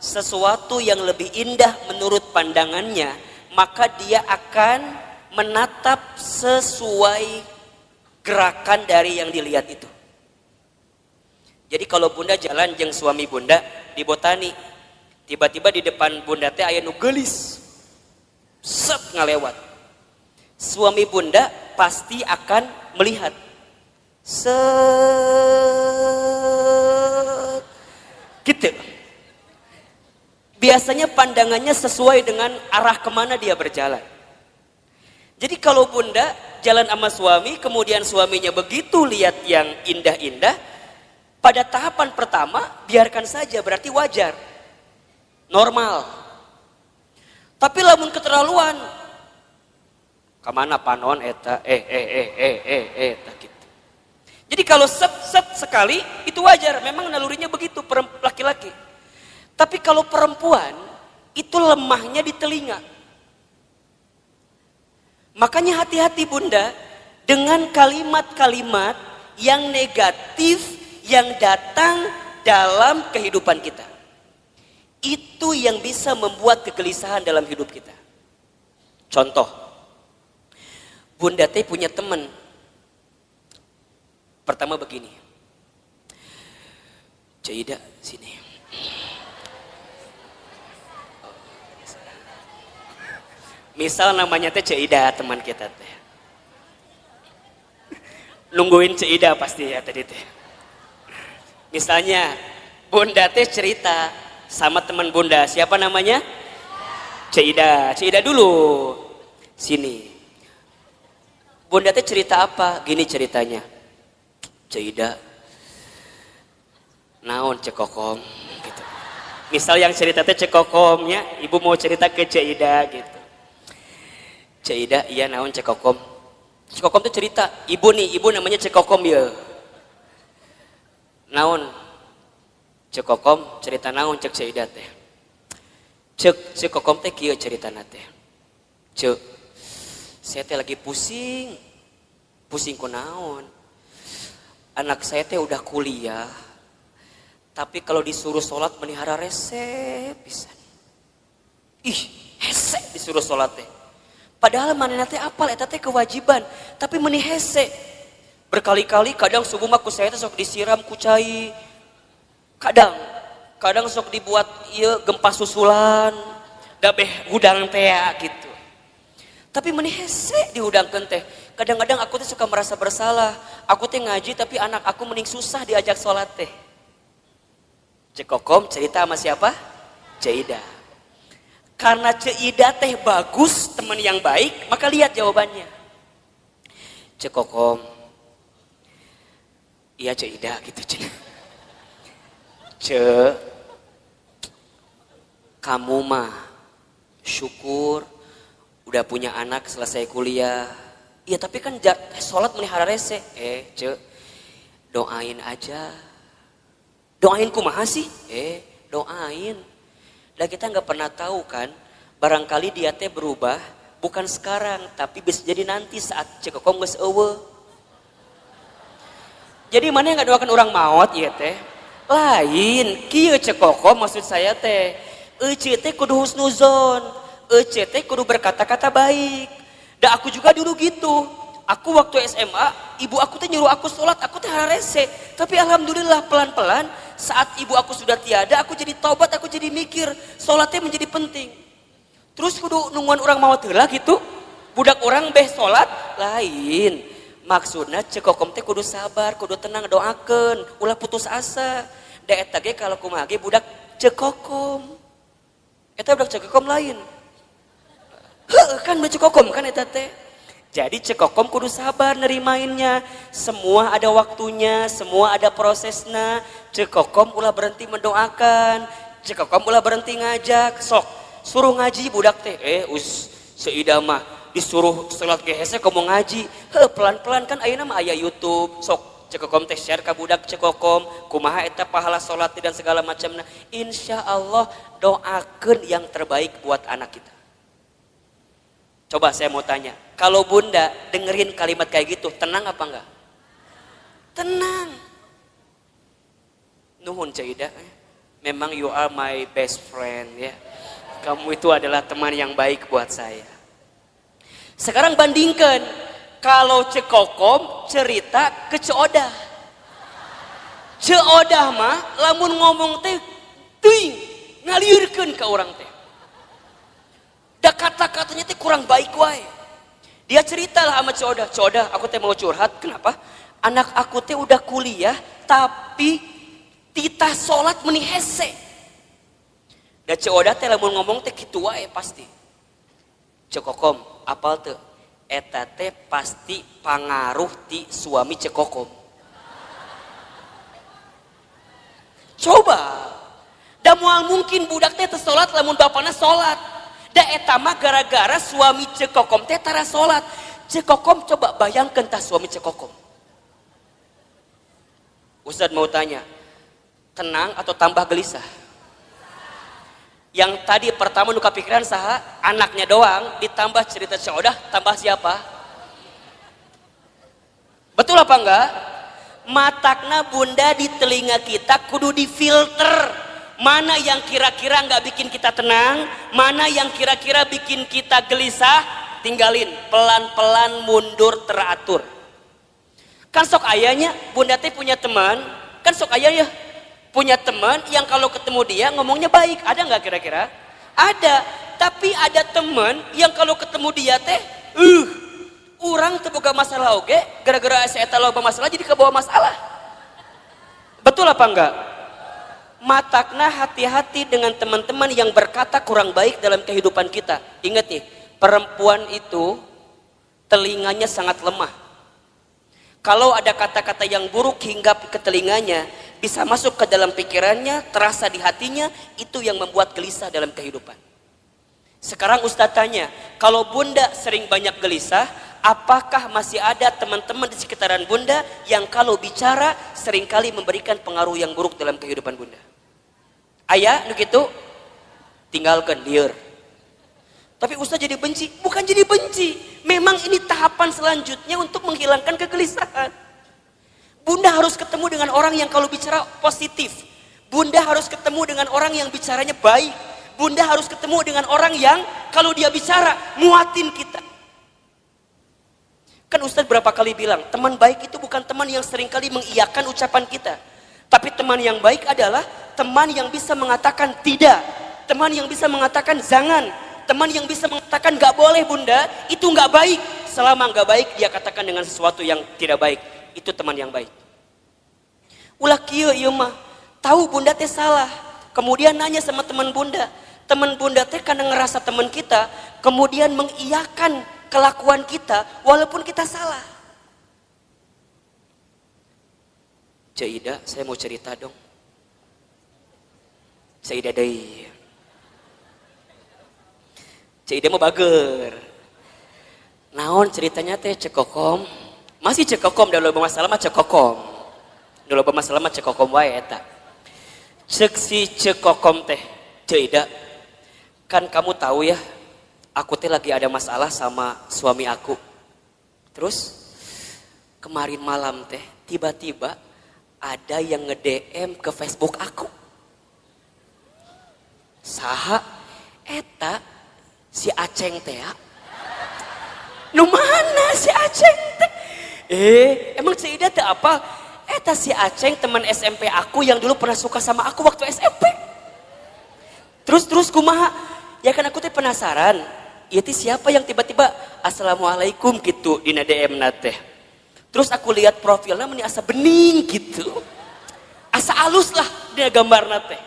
sesuatu yang lebih indah menurut pandangannya, maka dia akan menatap sesuai gerakan dari yang dilihat itu. Jadi kalau Bunda jalan jeung suami Bunda di Botani, tiba-tiba di depan Bunda teh aya nu geulis. Set ngalewat. Suami Bunda pasti akan melihat. Set gitu. Biasanya pandangannya sesuai dengan arah kemana dia berjalan. Jadi kalau Bunda jalan sama suami, kemudian suaminya begitu lihat yang indah-indah, pada tahapan pertama biarkan saja, berarti wajar, normal. Tapi lamun keterlaluan, kemana panon eta eta gitu. Jadi kalau set sekali itu wajar, memang nalurinya begitu laki-laki. Tapi kalau perempuan itu lemahnya di telinga. Makanya hati-hati Bunda dengan kalimat-kalimat yang negatif yang datang dalam kehidupan kita. Itu yang bisa membuat kegelisahan dalam hidup kita. Contoh, Bunda teh punya teman. Pertama begini, Cida sini. Misal namanya teh Cida, teman kita teh. Nungguin Cida pasti ya tadi teh. Misalnya Bunda teh cerita sama teman Bunda, siapa namanya? Cida. Cida dulu. Sini. Bunda teh cerita apa? Gini ceritanya. Cida. Naon cekokom gitu. Misal yang cerita teh cekokomnya, ibu mau cerita ke Cida gitu. Cida, iya naon cekokom. Cekokom tuh cerita, ibu namanya cekokom ya. Naon cekokom cerita naon cek Cida teh. Cekokom teh kieu ceritana teh. Cek, saya teh lagi pusing ku naon. Anak saya teh udah kuliah, tapi kalau disuruh sholat melihara rese pisan. Ih, hese disuruh sholat teh. Padahal manehna teh apal eta teh kewajiban, tapi meuni hese. Berkali-kali kadang subuh mah ku saya teh sok disiram ku cai. Kadang sok dibuat ieu gempa susulan, da beh hudang teh gitu. Tapi meuni hese dihudangkeun teh. Kadang-kadang aku teh suka merasa bersalah. Aku teh ngaji tapi anak aku mending susah diajak sholat teh. Cekokom cerita sama siapa? Cida. Karena Cida teh bagus, teman yang baik, maka lihat jawabannya. Cekokom. Iya Cida gitu kamu mah syukur udah punya anak selesai kuliah, Ya tapi kan sholat melihara rese. Ce, doain aja. Doain kumaha sih? Doain. Dan kita nggak pernah tahu kan, barangkali dia teh berubah, bukan sekarang, tapi bisa jadi nanti saat cekokom geus eueuh. Jadi mana yang nggak doakan orang maut ya teh? Lain, kieu cekokom maksud saya teh. Ece teh kudu husnuzon, ece teh kudu berkata-kata baik. Dan aku juga dulu gitu. Aku waktu SMA, ibu aku teh nyuruh aku sholat, aku teh rese. Tapi alhamdulillah pelan-pelan saat ibu aku sudah tiada, aku jadi taubat, aku jadi mikir sholatnya menjadi penting. Terus kudu nungguan orang mau heula gitu. Budak orang beh sholat lain. Maksudnya cekokom teh kudu sabar, kudu tenang, doakeun, ulah putus asa. Da eta ge kalau kumaha ge budak cekokom. Eta budak cekokom lain. Kan cekokom kan eta teh. Jadi cekokom kudu sabar nerimainnya. Semua ada waktunya, semua ada prosesnya. Cekokom ulah berhenti mendoakan, cekokom ulah berhenti ngajak. Sok suruh ngaji budak teh. Seidah mah disuruh salat ge hese komo ngaji. Pelan-pelan kan ayeuna mah aya YouTube. Sok cekokom teh share ka budak cekokom kumaha eta pahala salat dan segala macamna. Insyaallah doakeun yang terbaik buat anak kita. Coba saya mau tanya, kalau bunda dengerin kalimat kayak gitu, tenang apa enggak? Tenang. Nuhun Caidah, memang you are my best friend ya. Kamu itu adalah teman yang baik buat saya. Sekarang bandingkan, kalau cekokom cerita ke Ceodah. Ceodah mah lamun ngomong teh teuing ngaliurkeun ka urang teh. Da kata-katanya teh kurang baik wae. Dia ceritalah sama Ceodah, Ceodah aku teh mau curhat, kenapa? Anak aku teh udah kuliah tapi titah sholat meni hese. Da Ceodah teh lamun ngomong teh kitu wae pasti. Cekokom, apal teu? Eta teh pasti pangaruh ti suami cekokom. Coba. Da moal mungkin budak teh teu sholat lamun bapana sholat. Da eta mah gara-gara suami cekokom teh tara salat. Cekokom coba bayangkeun tah suami cekokom. Ustaz mau tanya, tenang atau tambah gelisah? Yang tadi pertama nu kapikiran saha? Anaknya doang, ditambah cerita Ceodah, tambah siapa? Betul apa enggak? Matakna bunda di telinga kita kudu difilter. Mana yang kira-kira nggak bikin kita tenang, mana yang kira-kira bikin kita gelisah, tinggalin, pelan-pelan mundur teratur. Kan sok ayahnya, bunda teh punya teman, kan sok ayah ya, punya teman yang kalau ketemu dia ngomongnya baik, ada nggak kira-kira? Ada, tapi ada teman yang kalau ketemu dia teh, orang terbuka masalah oke, gara-gara saya tahu masalah jadi kebawa masalah. Betul apa enggak? Matakna hati-hati dengan teman-teman yang berkata kurang baik dalam kehidupan kita. Ingat nih, perempuan itu telinganya sangat lemah. Kalau ada kata-kata yang buruk hingga ke telinganya, bisa masuk ke dalam pikirannya, terasa di hatinya, itu yang membuat gelisah dalam kehidupan. Sekarang Ustadz tanya, kalau bunda sering banyak gelisah, apakah masih ada teman-teman di sekitaran bunda yang kalau bicara seringkali memberikan pengaruh yang buruk dalam kehidupan bunda? Ayah, nu gitu, tinggalkan lieur. Tapi Ustaz jadi benci, bukan jadi benci. Memang ini tahapan selanjutnya untuk menghilangkan kegelisahan. Bunda harus ketemu dengan orang yang kalau bicara positif. Bunda harus ketemu dengan orang yang bicaranya baik. Bunda harus ketemu dengan orang yang kalau dia bicara muatin kita. Kan Ustaz berapa kali bilang, teman baik itu bukan teman yang seringkali mengiyakan ucapan kita. Tapi teman yang baik adalah teman yang bisa mengatakan tidak, teman yang bisa mengatakan jangan, teman yang bisa mengatakan gak boleh bunda, itu gak baik. Selama gak baik dia katakan dengan sesuatu yang tidak baik, itu teman yang baik. Ulah kieu ieu mah, tahu bunda teh salah, kemudian nanya sama teman bunda teh karena ngerasa teman kita, kemudian mengiyakan kelakuan kita walaupun kita salah. Caidah, saya mau cerita dong. Caidah deui. Caidah mau bager. Naon ceritanya teh cekokom? Masih cekokom, dah loba masalah mah cekokom. Dah loba masalah mah cekokom wae eta. Cek si cekokom teh, Ceuida. Kan kamu tahu ya, aku teh lagi ada masalah sama suami aku. Terus kemarin malam teh tiba-tiba ada yang nge-DM ke Facebook aku. Saha eta si Aceng teh ya. Nu mana si Aceng teh? Emang Ceuida teh apa? Eta si Aceng teman SMP aku yang dulu pernah suka sama aku waktu SMP. Terus kumaha? Ya kan aku teh penasaran. Ieu siapa yang tiba-tiba assalamualaikum gitu di DM teh. Terus aku lihat profilnya meni asa bening gitu. Asa alus lah dia gambarna teh.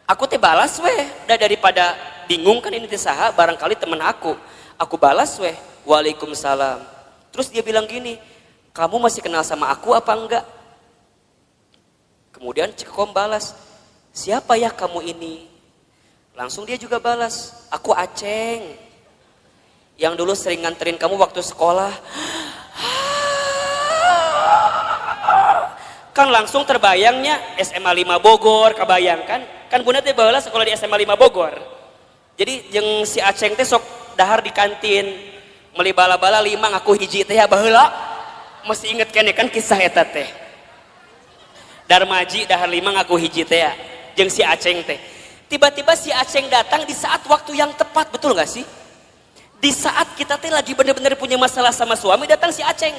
Aku teh balas weh, daripada bingung kan ini teh saha, barangkali teman aku. Aku balas weh, waalaikumsalam. Terus dia bilang gini, kamu masih kenal sama aku apa enggak? Kemudian Cekom balas, siapa ya kamu ini? Langsung dia juga balas, aku Aceng. Yang dulu sering nganterin kamu waktu sekolah. Kan langsung terbayangnya SMA 5 Bogor, kebayangkan? Kan bunda teh baheula sekolah di SMA 5 Bogor. Jadi jeung si Aceng teh sok dahar di kantin. Meuli bala-bala 5 ngaku hiji teh ya baheula. Masih inget kene kan kisah eta teh. Darmaji dahar 5 ngaku hiji teh ya. Jeung si Aceng teh. Tiba-tiba si Aceng datang di saat waktu yang tepat, betul gak sih? Di saat kita teh lagi bener-bener punya masalah sama suami, datang si Aceng.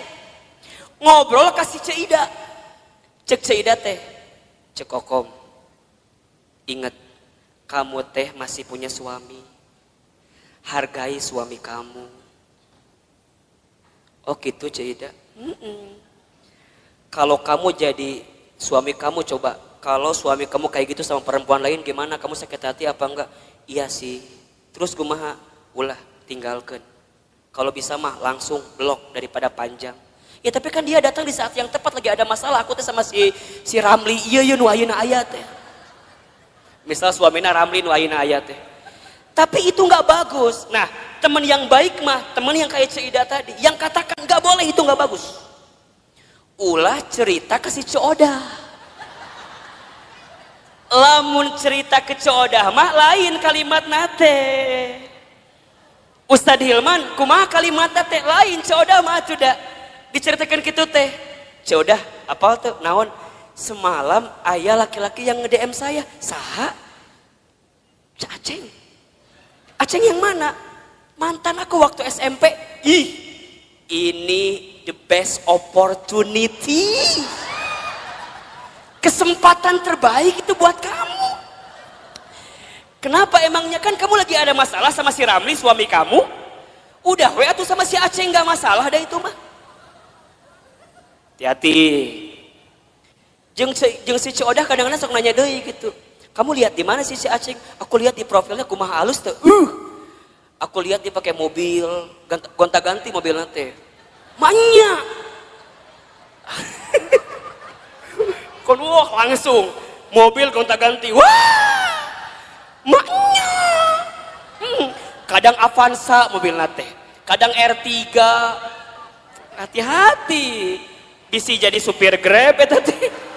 Ngobrol kasih Ceuida. Cek Ceuida teh, cek Kokom. Ingat, kamu teh masih punya suami. Hargai suami kamu. Oh gitu Ceuida. Kalau kamu jadi suami kamu, coba kalau suami kamu kayak gitu sama perempuan lain gimana? Kamu sakit hati apa enggak? Iya sih. Terus kumaha? Ulah tinggalkan. Kalau bisa mah langsung blok daripada panjang. Ya tapi kan dia datang di saat yang tepat, lagi ada masalah. Aku teh sama si Ramli, iya nu ayeuna aya teh. Misal suamina Ramli nu ayeuna aya teh. Tapi itu nggak bagus. Nah, teman yang baik mah, teman yang kayak Ceuida tadi, yang katakan nggak boleh itu nggak bagus. Ulah cerita ke si Coodah. Lamun cerita ke Coodah mah lain kalimat nate. Ustadz Hilman, kumaha kalimat nate lain Coodah mah sudah diceritakan gitu teh. Coodah, apal tuh naon? Semalam ayah laki-laki yang nge-DM saya. Saha? Aceng. Aceng yang mana? Mantan aku waktu SMP. Ih, ini the best opportunity. Kesempatan terbaik itu buat kamu. Kenapa emangnya? Kan kamu lagi ada masalah sama si Ramli suami kamu. Udah we atuh sama si Aceng gak masalah dah itu mah. Hati-hati. Jeung si Coodah kadang-kadang sok nanya deui gitu. Kamu lihat di mana sih si Aceng? Aku lihat di profilnya kumaha halus teh. Aku lihat dia pakai mobil, gonta-ganti mobilnya teh. Manya. Kon wah langsung mobil gonta-ganti. Wah! Manya. Kadang Avanza mobilnya teh. Kadang R3. Hati-hati. Bisa jadi supir Grab eta teh.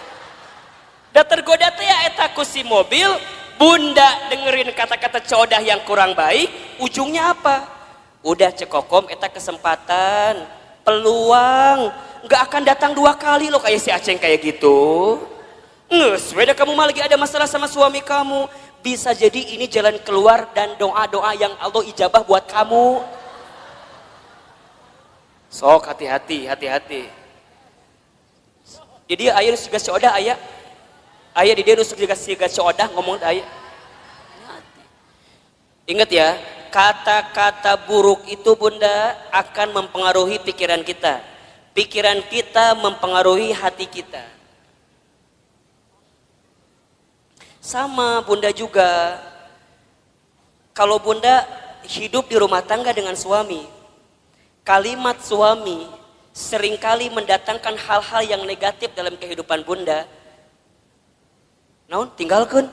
Da tergoda teh ya eta ku si mobil, bunda dengerin kata-kata Coodah yang kurang baik, ujungnya apa? Udah cekokom eta kesempatan, peluang, nggak akan datang 2 kali loh kayak si Aceng kayak gitu. Nges, beda kamu mah lagi ada masalah sama suami kamu, bisa jadi ini jalan keluar dan doa-doa yang Allah ijabah buat kamu. Sok hati-hati, hati-hati. Jadi ayah juga Coodah ayah di dia nusuk juga si Coodah ngomong ayah. Ingat ya, kata-kata buruk itu bunda akan mempengaruhi pikiran kita. Pikiran kita mempengaruhi hati kita. Sama bunda juga. Kalau bunda hidup di rumah tangga dengan suami, kalimat suami seringkali mendatangkan hal-hal yang negatif dalam kehidupan bunda. Naon tinggalkan.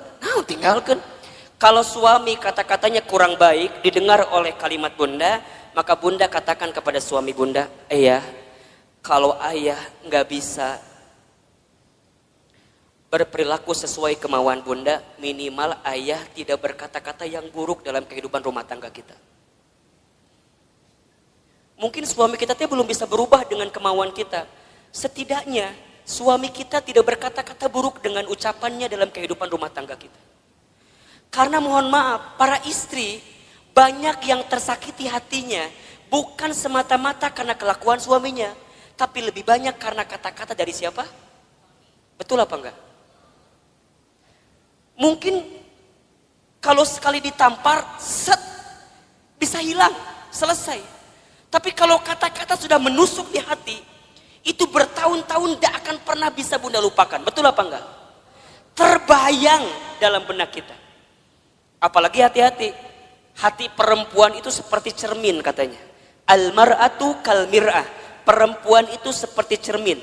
Kalau suami kata-katanya kurang baik didengar oleh kalimat bunda, maka bunda katakan kepada suami bunda, ayah, kalau ayah nggak bisa berperilaku sesuai kemauan bunda, minimal ayah tidak berkata-kata yang buruk dalam kehidupan rumah tangga kita. Mungkin suami kita belum bisa berubah dengan kemauan kita. Setidaknya suami kita tidak berkata-kata buruk dengan ucapannya dalam kehidupan rumah tangga kita. Karena mohon maaf, para istri banyak yang tersakiti hatinya bukan semata-mata karena kelakuan suaminya, tapi lebih banyak karena kata-kata dari siapa? Betul apa enggak? Mungkin kalau sekali ditampar, set, bisa hilang, selesai. Tapi kalau kata-kata sudah menusuk di hati, itu bertahun-tahun tidak akan pernah bisa bunda lupakan. Betul apa enggak? Terbayang dalam benak kita. Apalagi hati-hati. Hati perempuan itu seperti cermin katanya. Al-mar'atu kal mir'ah. Perempuan itu seperti cermin.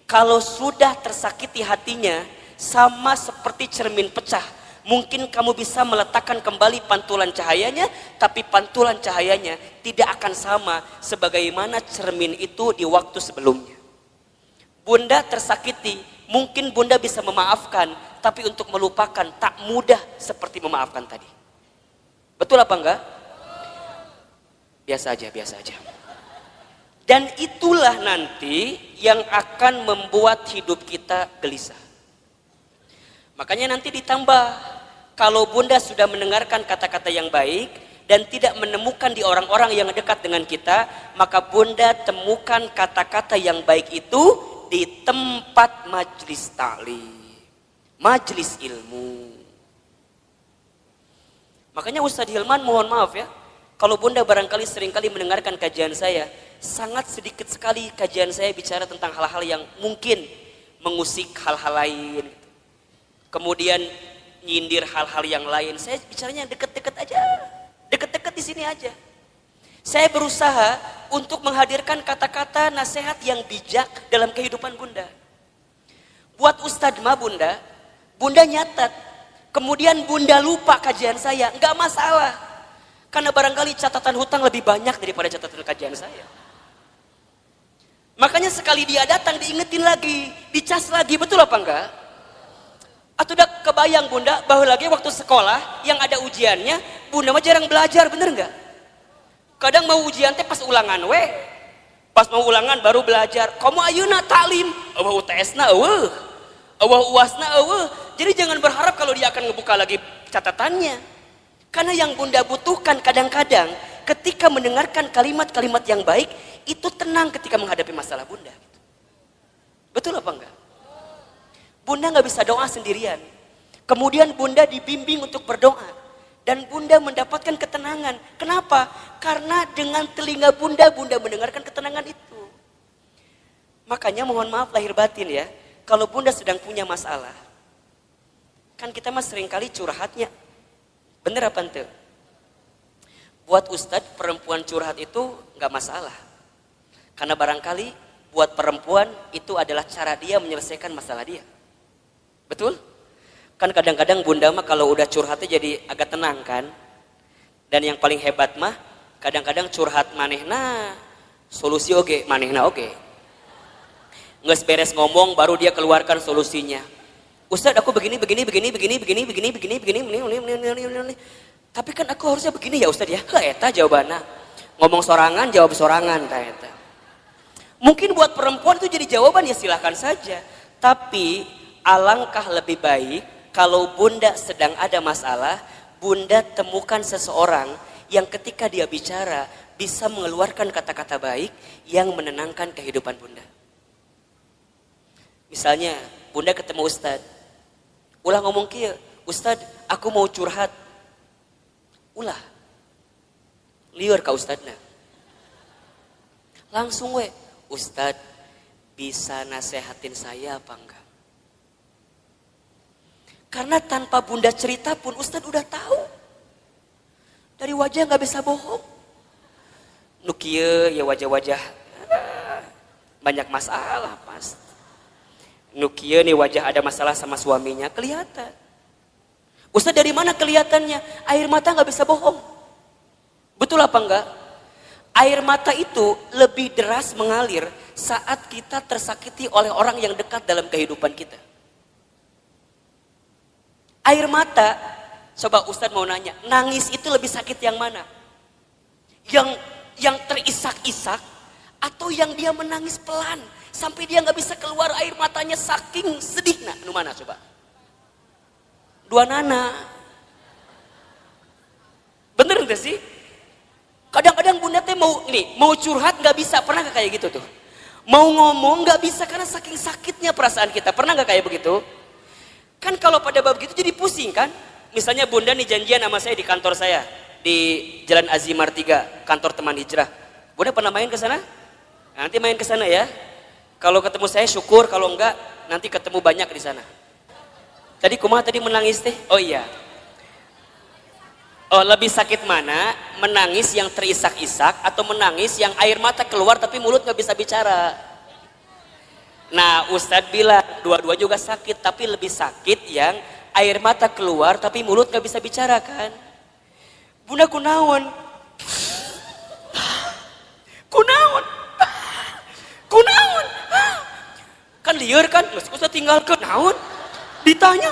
Kalau sudah tersakiti hatinya, sama seperti cermin pecah. Mungkin kamu bisa meletakkan kembali pantulan cahayanya, tapi pantulan cahayanya tidak akan sama sebagaimana cermin itu di waktu sebelumnya. Bunda tersakiti, mungkin bunda bisa memaafkan, tapi untuk melupakan tak mudah seperti memaafkan tadi. Betul apa enggak? Biasa aja, biasa aja. Dan itulah nanti yang akan membuat hidup kita gelisah. Makanya nanti ditambah, kalau bunda sudah mendengarkan kata-kata yang baik dan tidak menemukan di orang-orang yang dekat dengan kita, maka bunda temukan kata-kata yang baik itu di tempat majlis ta'lim, majlis ilmu. Makanya Ustadz Hilman mohon maaf ya, kalau bunda barangkali seringkali mendengarkan kajian saya, sangat sedikit sekali kajian saya bicara tentang hal-hal yang mungkin mengusik hal-hal lain, kemudian nyindir hal-hal yang lain. Saya bicaranya deket-deket aja, deket-deket di sini aja. Saya berusaha untuk menghadirkan kata-kata nasihat yang bijak dalam kehidupan bunda. Buat Ustadz mah bunda nyatat, kemudian bunda lupa kajian saya, nggak masalah. Karena barangkali catatan hutang lebih banyak daripada catatan kajian saya. Makanya sekali dia datang diingetin lagi, dicas lagi, betul apa enggak? Atau udah kebayang bunda bahwa lagi waktu sekolah yang ada ujiannya, bunda mah jarang belajar, bener nggak? Kadang mau ujian teh pas ulangan pas mau ulangan baru belajar. Kamu ayeuna taklim, eueuh UTS-na eueuh, eueuh UAS-na eueuh. Jadi jangan berharap kalau dia akan ngebuka lagi catatannya. Karena yang bunda butuhkan kadang-kadang ketika mendengarkan kalimat-kalimat yang baik, itu tenang ketika menghadapi masalah bunda. Betul apa enggak? Bunda nggak bisa doa sendirian. Kemudian bunda dibimbing untuk berdoa. Dan bunda mendapatkan ketenangan. Kenapa? Karena dengan telinga bunda mendengarkan ketenangan itu. Makanya mohon maaf lahir batin ya. Kalau bunda sedang punya masalah. Kan kita mah seringkali curhatnya. Bener apa ente? Buat ustadz perempuan curhat itu nggak masalah. Karena barangkali buat perempuan itu adalah cara dia menyelesaikan masalah dia. Betul? Kan kadang-kadang bunda mah kalau udah curhatnya jadi agak tenang kan. Dan yang paling hebat mah kadang-kadang curhat manehna solusi oge, manehna oge. Nges beres ngomong baru dia keluarkan solusinya. Ustadz aku begini. Tapi kan aku harusnya begini ya Ustadz ya. Eta jawabannya. Ngomong sorangan jawab sorangan ta eta. Mungkin buat perempuan itu jadi jawaban ya silahkan saja. Tapi alangkah lebih baik kalau bunda sedang ada masalah, bunda temukan seseorang yang ketika dia bicara bisa mengeluarkan kata-kata baik yang menenangkan kehidupan bunda. Misalnya bunda ketemu Ustadz, ulah ngomong kieu, Ustadz aku mau curhat. Ulah liur ka Ustadna. Langsung Ustadz bisa nasehatin saya apa enggak? Karena tanpa bunda cerita pun Ustadz udah tahu. Dari wajah nggak bisa bohong. Nukie ya wajah-wajah banyak masalah pasti. Nukie nih wajah ada masalah sama suaminya kelihatan. Ustadz dari mana kelihatannya? Air mata nggak bisa bohong. Betul apa enggak? Air mata itu lebih deras mengalir saat kita tersakiti oleh orang yang dekat dalam kehidupan kita. Air mata, coba Ustadz mau nanya, nangis itu lebih sakit yang mana? Yang terisak-isak atau yang dia menangis pelan sampai dia nggak bisa keluar air matanya saking sedih? Nah, nu mana coba? Dua nana. Bener nggak sih? Kadang-kadang bunda teh mau curhat nggak bisa, pernah nggak kayak gitu tuh? Mau ngomong nggak bisa karena saking sakitnya perasaan kita, pernah nggak kayak begitu? Kan kalau pada bab gitu jadi pusing kan? Misalnya bunda nih janjian sama saya di kantor saya di Jalan Azimar 3, kantor teman hijrah. Bunda pernah main ke sana? Nanti main ke sana ya. Kalau ketemu saya syukur, kalau enggak nanti ketemu banyak di sana. Tadi kumaha tadi menangis teh? Oh iya. Oh, lebih sakit mana? Menangis yang terisak-isak atau menangis yang air mata keluar tapi mulut nggak bisa bicara? Nah, Ustadz bilang dua-dua juga sakit, tapi lebih sakit yang air mata keluar tapi mulut nggak bisa bicara kan? Bunda kunaon? Kunaon? Kunaon? Kan liar kan? Ustadz tinggalkan naon? Ditanya.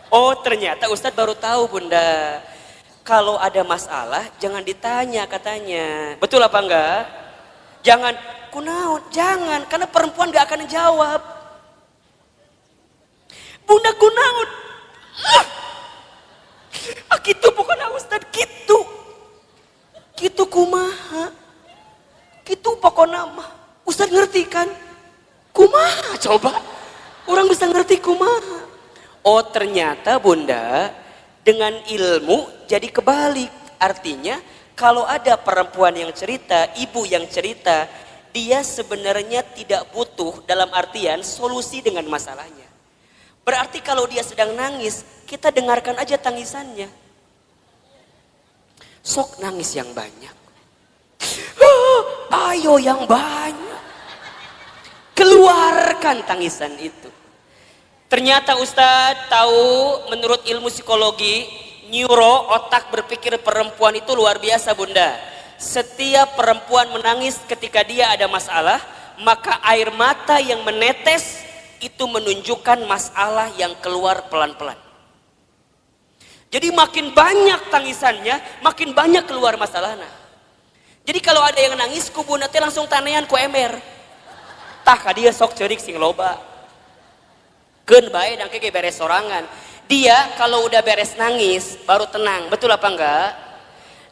Oh, ternyata Ustadz baru tahu bunda. Kalau ada masalah jangan ditanya katanya. Betul apa enggak? Jangan kunaon, jangan, karena perempuan gak akan jawab. Bunda kunaon? Gitu bukan Ustadz, gitu. Gitu kumaha? Gitu pokoknya mah. Ustadz ngerti kan? Kumaha coba? Orang bisa ngerti kumaha. Oh ternyata bunda dengan ilmu jadi kebalik. Artinya kalau ada perempuan yang cerita, ibu yang cerita, dia sebenarnya tidak butuh dalam artian solusi dengan masalahnya. Berarti kalau dia sedang nangis, kita dengarkan aja tangisannya. Sok nangis yang banyak. Ayo yang banyak. Keluarkan tangisan itu. Ternyata Ustadz tahu menurut ilmu psikologi, neuro, otak berpikir perempuan itu luar biasa bunda. Setiap perempuan menangis ketika dia ada masalah, maka air mata yang menetes itu menunjukkan masalah yang keluar pelan-pelan. Jadi makin banyak tangisannya, makin banyak keluar masalahnya. Jadi kalau ada yang nangis, ku bunda teh langsung tanean ku emer. Tah ka dia sok ceurik sing loba. Keun bae dan keke beres sorangan. Dia kalau udah beres nangis baru tenang, betul apa enggak?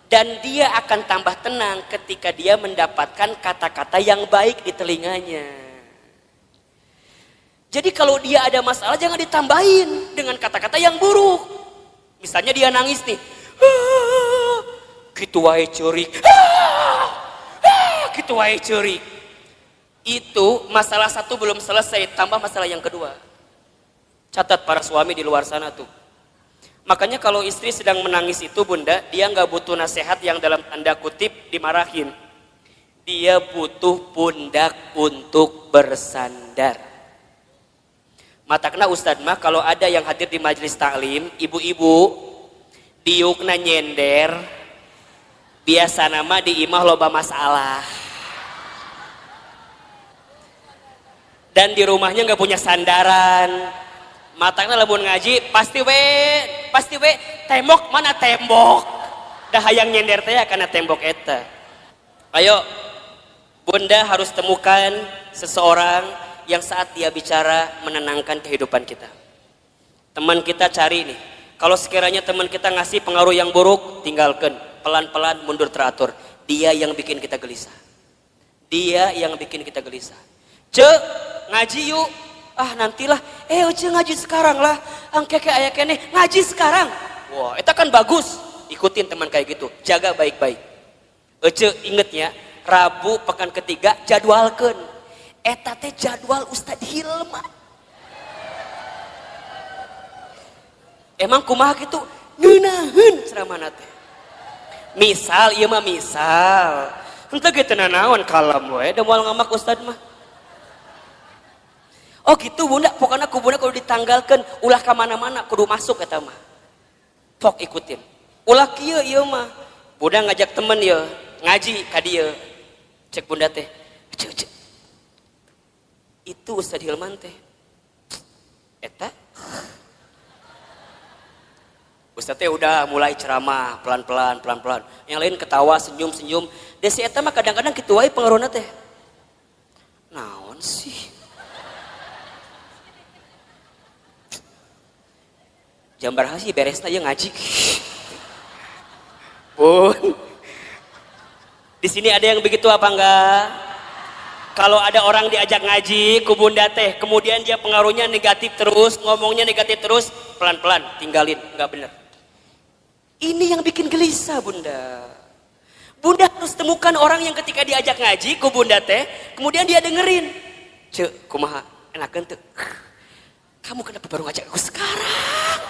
Dan dia akan tambah tenang ketika dia mendapatkan kata-kata yang baik di telinganya. Jadi kalau dia ada masalah jangan ditambahin dengan kata-kata yang buruk. Misalnya dia nangis nih, gitu wae ceurik, gitu wae ceurik. Itu masalah satu belum selesai, tambah masalah yang kedua. Catat para suami di luar sana tuh. Makanya kalau istri sedang menangis itu bunda, dia nggak butuh nasihat yang dalam tanda kutip dimarahin. Dia butuh pundak untuk bersandar. Matakna Ustadz mah kalau ada yang hadir di majelis taklim, ibu-ibu, diukna nyender, biasa nama di imah loba masalah. Dan di rumahnya nggak punya sandaran. Matangna lamun ngaji pasti we tembok mana tembok dah hayang nyender teh karena tembok eta. Ayo bunda harus temukan seseorang yang saat dia bicara menenangkan kehidupan kita. Teman kita cari nih, kalau sekiranya teman kita ngasih pengaruh yang buruk, tinggalkan, pelan-pelan mundur teratur. Dia yang bikin kita gelisah, dia yang bikin kita gelisah. Cek ngaji yuk. Ah nantilah, uci ngaji sekarang lah, angkeke aya kene ngaji sekarang. Wah, itu kan bagus. Ikutin teman kayak gitu, jaga baik-baik. Ece ingetnya, Rabu pekan ketiga jadwalkeun. Eta teh jadwal Ustadz Hilma. Emang kumaha gitu? Ngeunaheun ceramahna teh. Misal, ieu mah misal. Henteu ge teu nanaon kalem we, da moal ngamak Ustadz mah. Oh gitu bunda, pokoknya ku bunda kalau ditanggalkan ulah ke mana-mana kudu masuk kata mah. Pok ikutin. Ulah kieu ieu mah. Bunda ngajak temen ya ngaji ka dieu. Cek bunda teh. Cek. Itu Ustaz Hilman teh. Eta Ustaz teh udah mulai ceramah pelan-pelan. Yang lain ketawa, senyum. Desi eta mah kadang-kadang kitu wae pengaruhna teh. Naon sih? Jambar hasi beresna ye ngaji. Bun. Di sini ada yang begitu apa enggak? Kalau ada orang diajak ngaji ku bunda teh, kemudian dia pengaruhnya negatif terus, ngomongnya negatif terus, pelan-pelan tinggalin, enggak benar. Ini yang bikin gelisah bunda. Bunda harus temukan orang yang ketika diajak ngaji ku bunda teh, kemudian dia dengerin. Cek, kumaha enakeun teu? Kamu kenapa baru ngajak aku sekarang?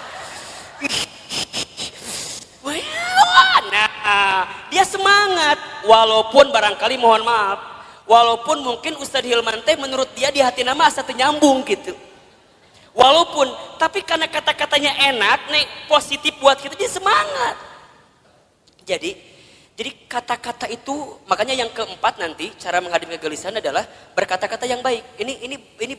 Nah, dia semangat walaupun barangkali mohon maaf, walaupun mungkin Ustadz Hilman teh menurut dia di hati nama asa teu nyambung gitu. Walaupun, tapi karena kata-katanya enak, nih positif buat kita, dia semangat. Jadi kata-kata itu, makanya yang keempat nanti cara menghadapi kegelisahan adalah berkata-kata yang baik. Ini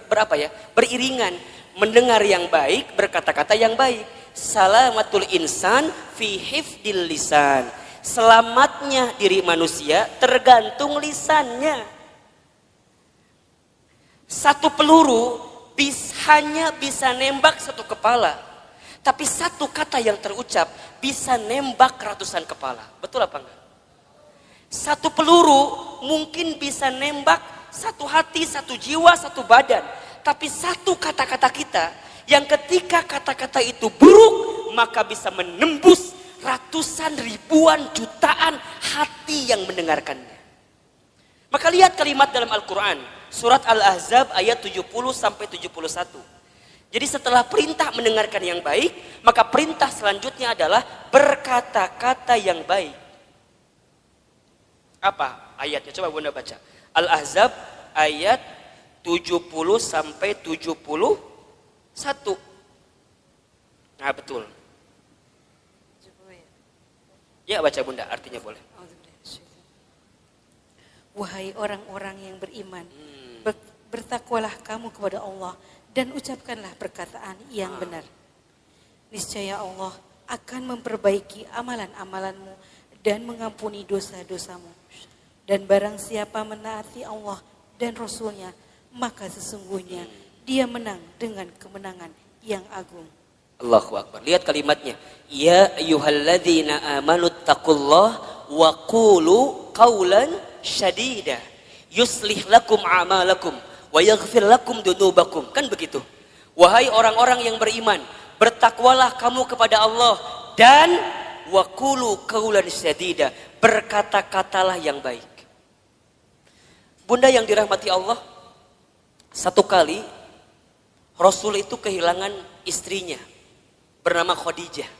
berapa ya? Beriringan, mendengar yang baik, berkata-kata yang baik. Salamatul insan fi hifdil lisan. Selamatnya diri manusia tergantung lisannya. Satu peluru hanya bisa nembak satu kepala, tapi satu kata yang terucap bisa nembak ratusan kepala. Betul apa enggak? Satu peluru mungkin bisa nembak satu hati, satu jiwa, satu badan, tapi satu kata-kata kita yang ketika kata-kata itu buruk maka bisa menembus ratusan, ribuan, jutaan hati yang mendengarkannya. Maka lihat kalimat dalam Al-Quran surat Al-Ahzab ayat 70-71. Jadi setelah perintah mendengarkan yang baik, maka perintah selanjutnya adalah berkata-kata yang baik. Apa ayatnya? Coba Bunda baca. Al-Ahzab ayat 70-71. Nah betul. Ya baca Bunda, artinya boleh. Wahai orang-orang yang beriman, bertakwalah kamu kepada Allah dan ucapkanlah perkataan yang benar. Niscaya Allah akan memperbaiki amalan-amalanmu dan mengampuni dosa-dosamu. Dan barang siapa menaati Allah dan Rasulnya, maka sesungguhnya dia menang dengan kemenangan yang agung. Allahu Akbar. Lihat kalimatnya. Ya ayyuhalladzina amanu taqullaha wa qulu qawlan syadida yuslih lakum a'malakum wa yaghfir lakum dunubakum. Kan begitu. Wahai orang-orang yang beriman, bertakwalah kamu kepada Allah dan wa qulu qawlan syadida, berkata-katalah yang baik. Bunda yang dirahmati Allah, satu kali Rasul itu kehilangan istrinya bernama Khadijah.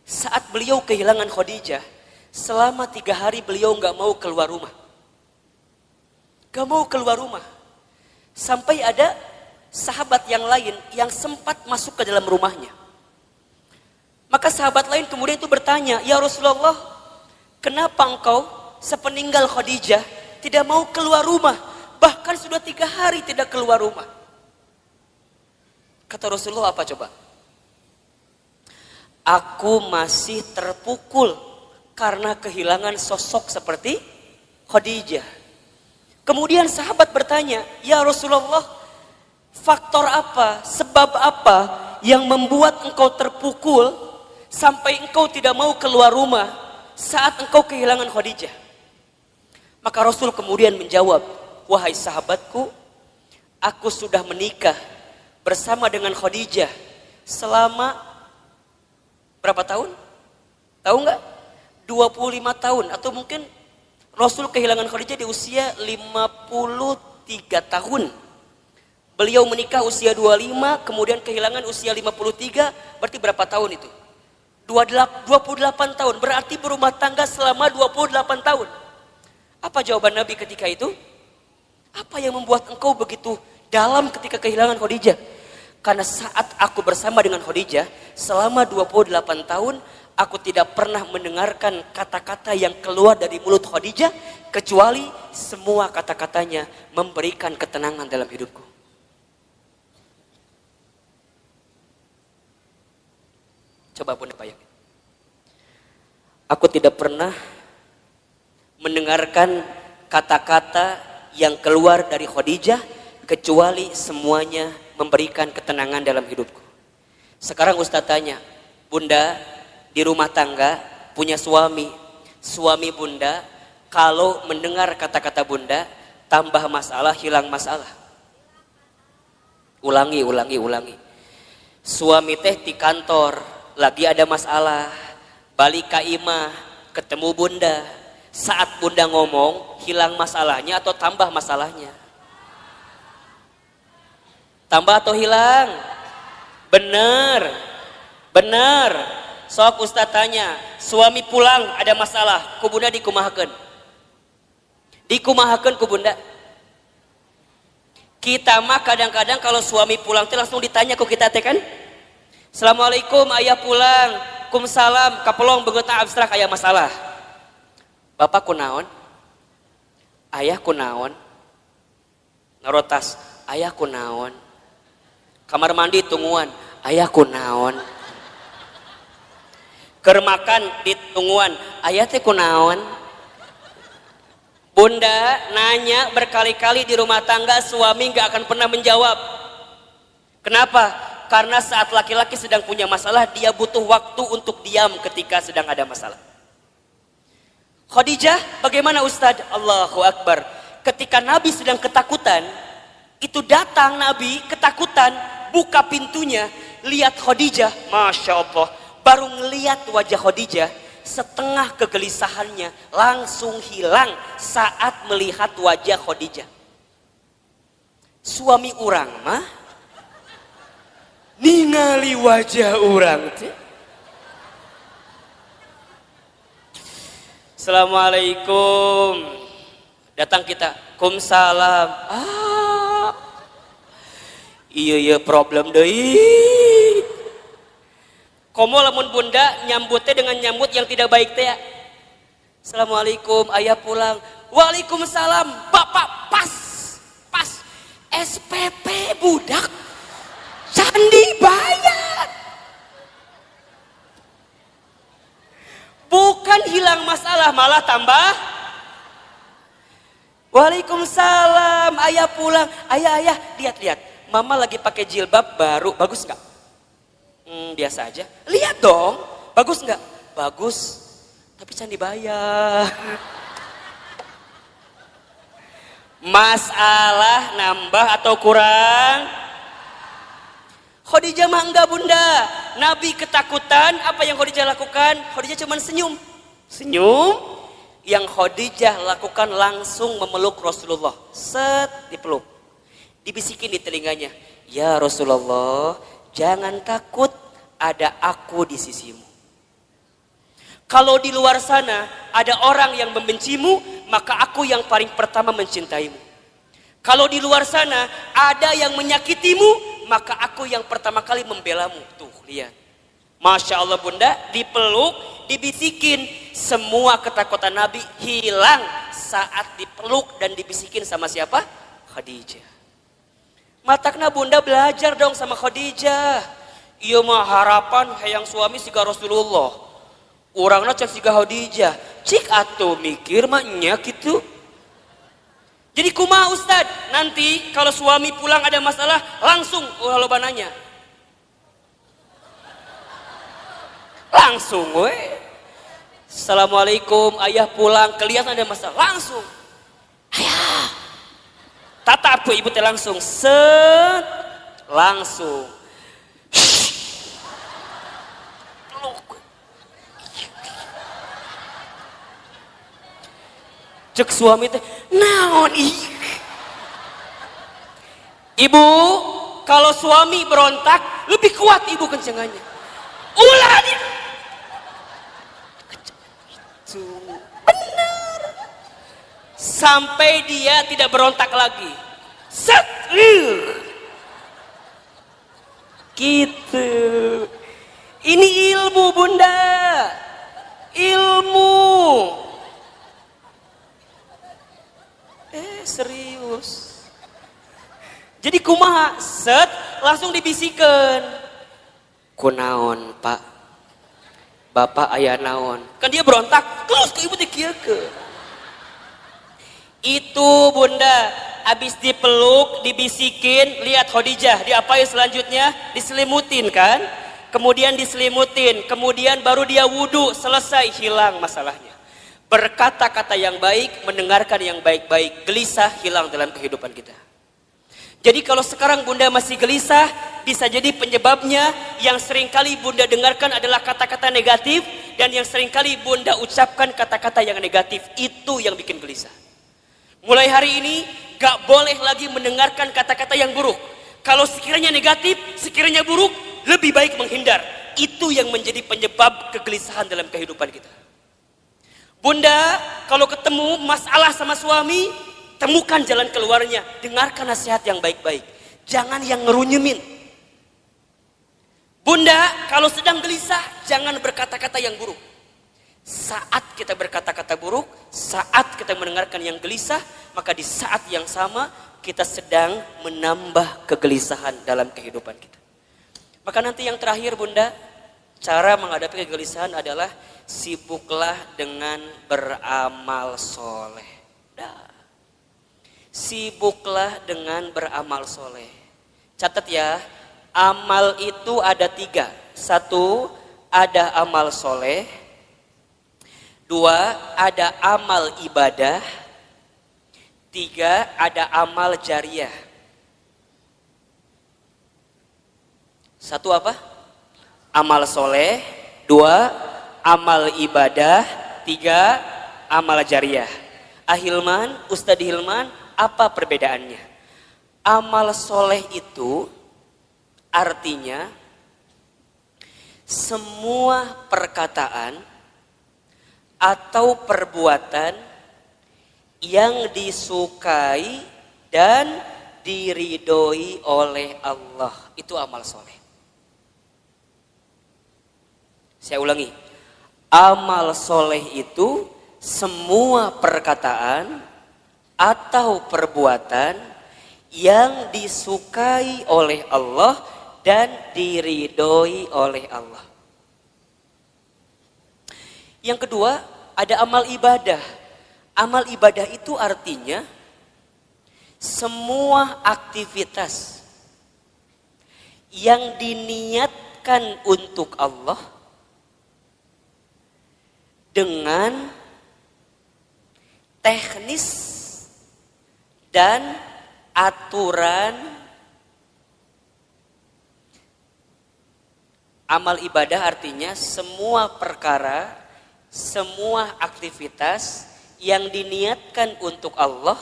Saat beliau kehilangan Khadijah, selama 3 hari beliau gak mau keluar rumah. Gak mau keluar rumah. Sampai ada sahabat yang lain yang sempat masuk ke dalam rumahnya. Maka sahabat lain kemudian itu bertanya, ya Rasulullah, kenapa engkau sepeninggal Khadijah tidak mau keluar rumah? Bahkan sudah 3 hari tidak keluar rumah. Kata Rasulullah apa coba? Aku masih terpukul karena kehilangan sosok seperti Khadijah. Kemudian sahabat bertanya, ya Rasulullah, faktor apa, sebab apa yang membuat engkau terpukul sampai engkau tidak mau keluar rumah saat engkau kehilangan Khadijah? Maka Rasul kemudian menjawab, wahai sahabatku, aku sudah menikah bersama dengan Khadijah selama berapa tahun? Tahu nggak? 25 tahun atau mungkin Rasul kehilangan Khadijah di usia 53 tahun. Beliau menikah usia 25, kemudian kehilangan usia 53, berarti berapa tahun itu? 28 tahun, berarti berumah tangga selama 28 tahun. Apa jawaban Nabi ketika itu? Apa yang membuat engkau begitu dalam ketika kehilangan Khadijah? Karena saat aku bersama dengan Khadijah selama 28 tahun, aku tidak pernah mendengarkan kata-kata yang keluar dari mulut Khadijah kecuali semua kata-katanya memberikan ketenangan dalam hidupku. Coba Bunda bayangin. Aku tidak pernah mendengarkan kata-kata yang keluar dari Khadijah kecuali semuanya memberikan ketenangan dalam hidupku. Sekarang Ustaz tanya, Bunda di rumah tangga punya suami Bunda kalau mendengar kata-kata Bunda tambah masalah, hilang masalah. Ulangi. Suami teh di kantor lagi ada masalah, balik ke imah ketemu Bunda, saat Bunda ngomong hilang masalahnya atau tambah masalahnya? Tambah atau hilang? Bener. Sok Ustaz tanya, suami pulang ada masalah, ku Bunda dikumahakeun. Dikumahakeun ku Bunda. Kita mah kadang-kadang kalau suami pulang teh langsung ditanya ku kita teh kan? Assalamualaikum, ayah pulang. Kumsalam, kapelong begeutna abstrak aya masalah. Bapak kunaon? Ayah kunaon? Narotas, ayah kunaon? Kamar mandi tungguan, ayah kunaon? Keur makan di tungguan, ayah teh kunaon? Bunda nanya berkali-kali di rumah tangga, suami gak akan pernah menjawab. Kenapa? Karena saat laki-laki sedang punya masalah, dia butuh waktu untuk diam ketika sedang ada masalah. Khadijah bagaimana Ustadz? Allahu Akbar. Ketika Nabi sedang ketakutan, itu datang Nabi ketakutan, buka pintunya, lihat Khadijah, Masya Allah. Baru ngelihat wajah Khadijah, setengah kegelisahannya langsung hilang saat melihat wajah Khadijah. Suami orang mah ningali wajah orang teh. Assalamualaikum. Datang kita, kumsalam. Iya problem deui. Komo lamun Bunda nyambutnya dengan nyambut yang tidak baik teh ya. Assalamualaikum, ayah pulang. Waalaikumsalam, bapak pas SPP budak candi bayar. Bukan hilang masalah, malah tambah. Waalaikumsalam, ayah pulang. Ayah, lihat. Mama lagi pakai jilbab baru, bagus nggak? Biasa aja. Lihat dong, bagus nggak? Bagus, tapi candi bayar. Masalah nambah atau kurang? Khadijah mah enggak Bunda. Nabi ketakutan, apa yang Khadijah lakukan? Khadijah cuma senyum. Yang Khadijah lakukan langsung memeluk Rasulullah. Set, dipeluk. Dibisikin di telinganya, ya Rasulullah, jangan takut, ada aku di sisimu. Kalau di luar sana ada orang yang membencimu, maka aku yang paling pertama mencintaimu. Kalau di luar sana ada yang menyakitimu, maka aku yang pertama kali membelamu. Tuh, lihat. Masya Allah Bunda, dipeluk, dibisikin. Semua ketakutan Nabi hilang saat dipeluk dan dibisikin sama siapa? Khadijah. Matakna Bunda belajar dong sama Khadijah. Iya mah harapan hayang suami siga Rasulullah. Urangna cek siga Khadijah. Cik atuh mikir mah nya gitu. Jadi kumaha Ustad? Nanti kalau suami pulang ada masalah langsung loba nanya. Langsung we. Assalamualaikum, ayah pulang, kelihatan ada masalah, langsung. Ayah. Tatap tuh ibu teh langsung, set, langsung. Cek suami teh, naon ih. Ibu, kalau suami berontak, lebih kuat ibu kencengannya. Ulah dia. Benar. Sampai dia tidak berontak lagi. Set. Gitu. Ini ilmu Bunda. Jadi kumaha, set, langsung dibisikan. Kunaon pak, bapak ayah naon. Kan dia berontak, terus ke ibu dikieukeun. Itu bunda, habis dipeluk, dibisikin, lihat Khadijah, diapain selanjutnya? Diselimutin kan? Kemudian diselimutin, kemudian baru dia wudhu, selesai, hilang masalahnya. Berkata-kata yang baik, mendengarkan yang baik-baik, gelisah hilang dalam kehidupan kita. Jadi kalau sekarang bunda masih gelisah, bisa jadi penyebabnya yang seringkali bunda dengarkan adalah kata-kata negatif, dan yang seringkali bunda ucapkan kata-kata yang negatif, itu yang bikin gelisah. Mulai hari ini, gak boleh lagi mendengarkan kata-kata yang buruk. Kalau sekiranya negatif, sekiranya buruk, lebih baik menghindar. Itu yang menjadi penyebab kegelisahan dalam kehidupan kita. Bunda, kalau ketemu masalah sama suami, temukan jalan keluarnya. Dengarkan nasihat yang baik-baik. Jangan yang ngerunyemin. Bunda, kalau sedang gelisah, jangan berkata-kata yang buruk. Saat kita berkata-kata buruk, saat kita mendengarkan yang gelisah, maka di saat yang sama kita sedang menambah kegelisahan dalam kehidupan kita. Maka nanti yang terakhir bunda, cara menghadapi kegelisahan adalah sibuklah dengan beramal soleh. Sibuklah dengan beramal soleh. Catat ya, amal itu ada 3. 1, ada amal soleh. 2, ada amal ibadah. 3, ada amal jariah. 1 apa? Amal soleh. 2, amal ibadah. 3, amal jariah. Ahilman, Ustadz Hilman, apa perbedaannya? Amal soleh itu artinya semua perkataan atau perbuatan yang disukai dan diridhoi oleh Allah. Itu amal soleh. Saya ulangi. Amal soleh itu semua perkataan atau perbuatan yang disukai oleh Allah dan diridhoi oleh Allah. Yang kedua, ada amal ibadah. Amal ibadah itu artinya semua aktivitas yang diniatkan untuk Allah dengan teknis dan aturan. Amal ibadah artinya semua perkara, semua aktivitas yang diniatkan untuk Allah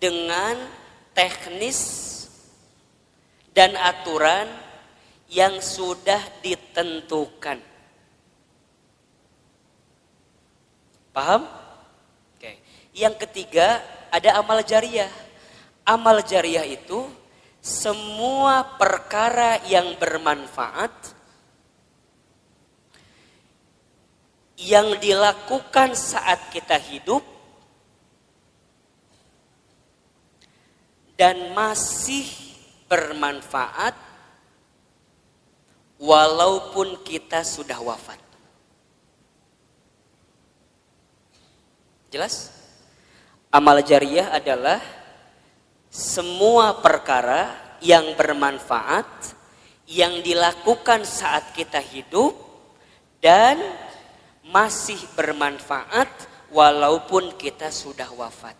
dengan teknis dan aturan yang sudah ditentukan. Paham? Oke. Yang ketiga, ada amal jariah. Amal jariah itu semua perkara yang bermanfaat yang dilakukan saat kita hidup dan masih bermanfaat walaupun kita sudah wafat. Jelas? Amal jariah adalah semua perkara yang bermanfaat yang dilakukan saat kita hidup dan masih bermanfaat walaupun kita sudah wafat.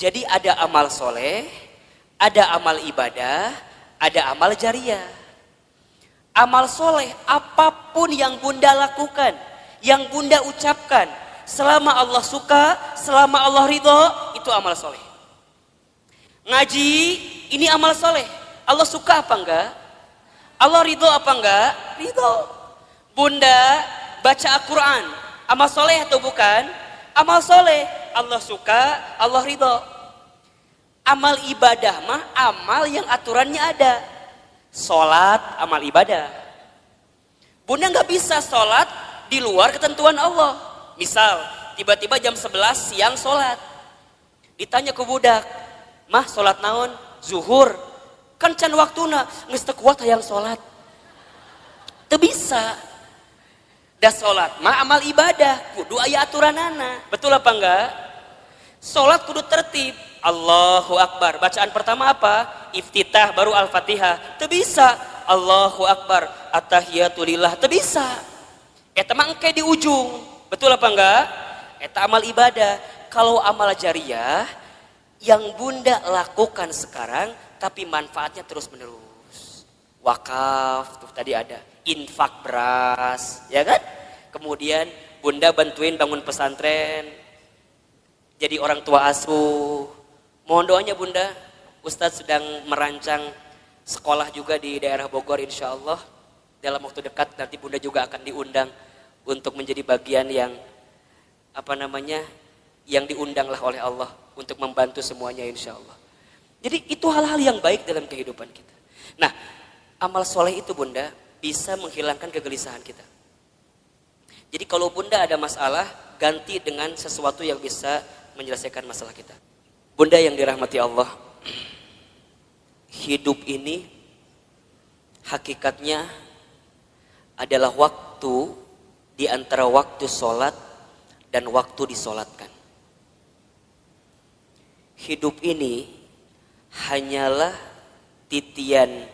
Jadi ada amal soleh, ada amal ibadah, ada amal jariah. Amal soleh apapun yang bunda lakukan, yang bunda ucapkan, selama Allah suka, selama Allah ridho, itu amal soleh. Ngaji, ini amal soleh. Allah suka apa enggak? Allah ridho apa enggak? Ridho. Bunda baca Al-Quran, amal soleh atau bukan? Amal soleh. Allah suka, Allah ridho. Amal ibadah mah amal yang aturannya ada. Sholat, amal ibadah. Bunda nggak bisa sholat di luar ketentuan Allah. Misal, tiba-tiba jam 11 siang sholat. Ditanya ke budak, mah sholat naon? Zuhur. Kan can waktuna, geus teu kuat hayang sholat. Teu bisa. Da sholat mah amal ibadah, kudu aya aturanana. Betul apa enggak? Sholat kudu tertib. Allahu Akbar. Bacaan pertama apa? Iftitah baru Al-Fatihah. Teu bisa. Allahu Akbar. At-tahiyatu lillah. Teu bisa. Eta mah engke di ujung. Betul apa enggak? Eta amal ibadah. Kalau amal jariyah yang bunda lakukan sekarang tapi manfaatnya terus menerus. Wakaf tuh tadi ada, infak beras, ya kan? Kemudian bunda bantuin bangun pesantren, jadi orang tua asuh. Mohon doanya bunda, Ustadz sedang merancang sekolah juga di daerah Bogor insya Allah. Dalam waktu dekat nanti bunda juga akan diundang untuk menjadi bagian yang yang diundang lah oleh Allah untuk membantu semuanya insya Allah. Jadi itu hal-hal yang baik dalam kehidupan kita. Nah, amal soleh itu bunda bisa menghilangkan kegelisahan kita. Jadi kalau bunda ada masalah, ganti dengan sesuatu yang bisa menyelesaikan masalah kita. Bunda yang dirahmati Allah, hidup ini hakikatnya adalah waktu di antara waktu sholat dan waktu disolatkan. Hidup ini hanyalah titian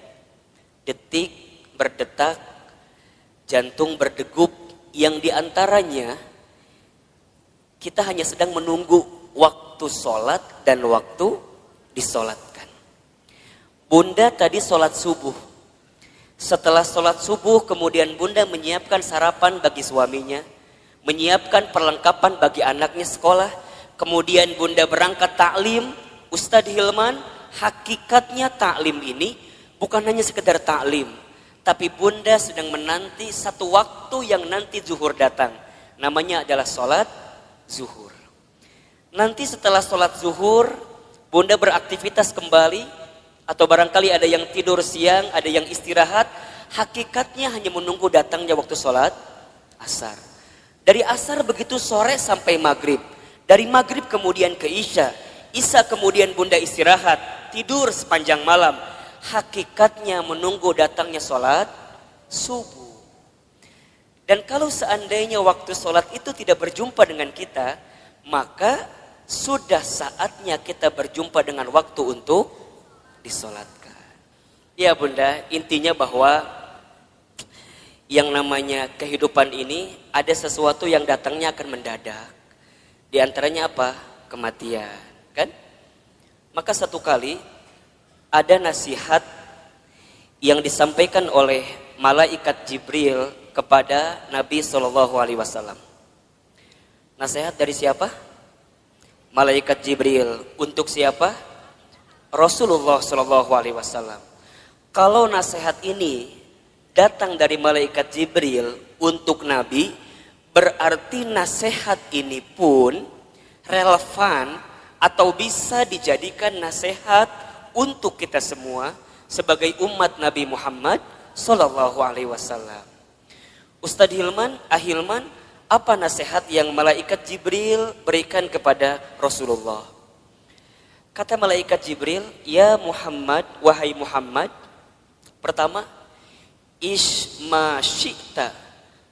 detik berdetak, jantung berdegup, yang diantaranya kita hanya sedang menunggu waktu sholat dan waktu disolatkan. Bunda tadi sholat subuh. Setelah sholat subuh kemudian bunda menyiapkan sarapan bagi suaminya, menyiapkan perlengkapan bagi anaknya sekolah, kemudian bunda berangkat taklim. Ustadz Hilman, hakikatnya taklim ini bukan hanya sekedar taklim, tapi bunda sedang menanti satu waktu yang nanti zuhur datang. Namanya adalah sholat zuhur. Nanti setelah sholat zuhur, bunda beraktivitas kembali, atau barangkali ada yang tidur siang, ada yang istirahat. Hakikatnya hanya menunggu datangnya waktu sholat asar. Dari asar begitu sore sampai maghrib. Dari maghrib kemudian ke isya. Isya kemudian bunda istirahat, tidur sepanjang malam. Hakikatnya menunggu datangnya sholat subuh. Dan kalau seandainya waktu sholat itu tidak berjumpa dengan kita, maka sudah saatnya kita berjumpa dengan waktu untuk disolatkan. Ya bunda, intinya bahwa yang namanya kehidupan ini ada sesuatu yang datangnya akan mendadak. Di antaranya apa? Kematian. Kan? Maka satu kali ada nasihat yang disampaikan oleh malaikat Jibril kepada Nabi SAW. Nasihat dari siapa? Malaikat Jibril. Untuk siapa? Rasulullah SAW. Kalau nasihat ini datang dari malaikat Jibril untuk Nabi, berarti nasihat ini pun relevan atau bisa dijadikan nasihat untuk kita semua sebagai umat Nabi Muhammad SAW. Ustadz Hilman, Ahilman, apa nasihat yang malaikat Jibril berikan kepada Rasulullah? Kata malaikat Jibril, ya Muhammad, wahai Muhammad, pertama, isma syi'ta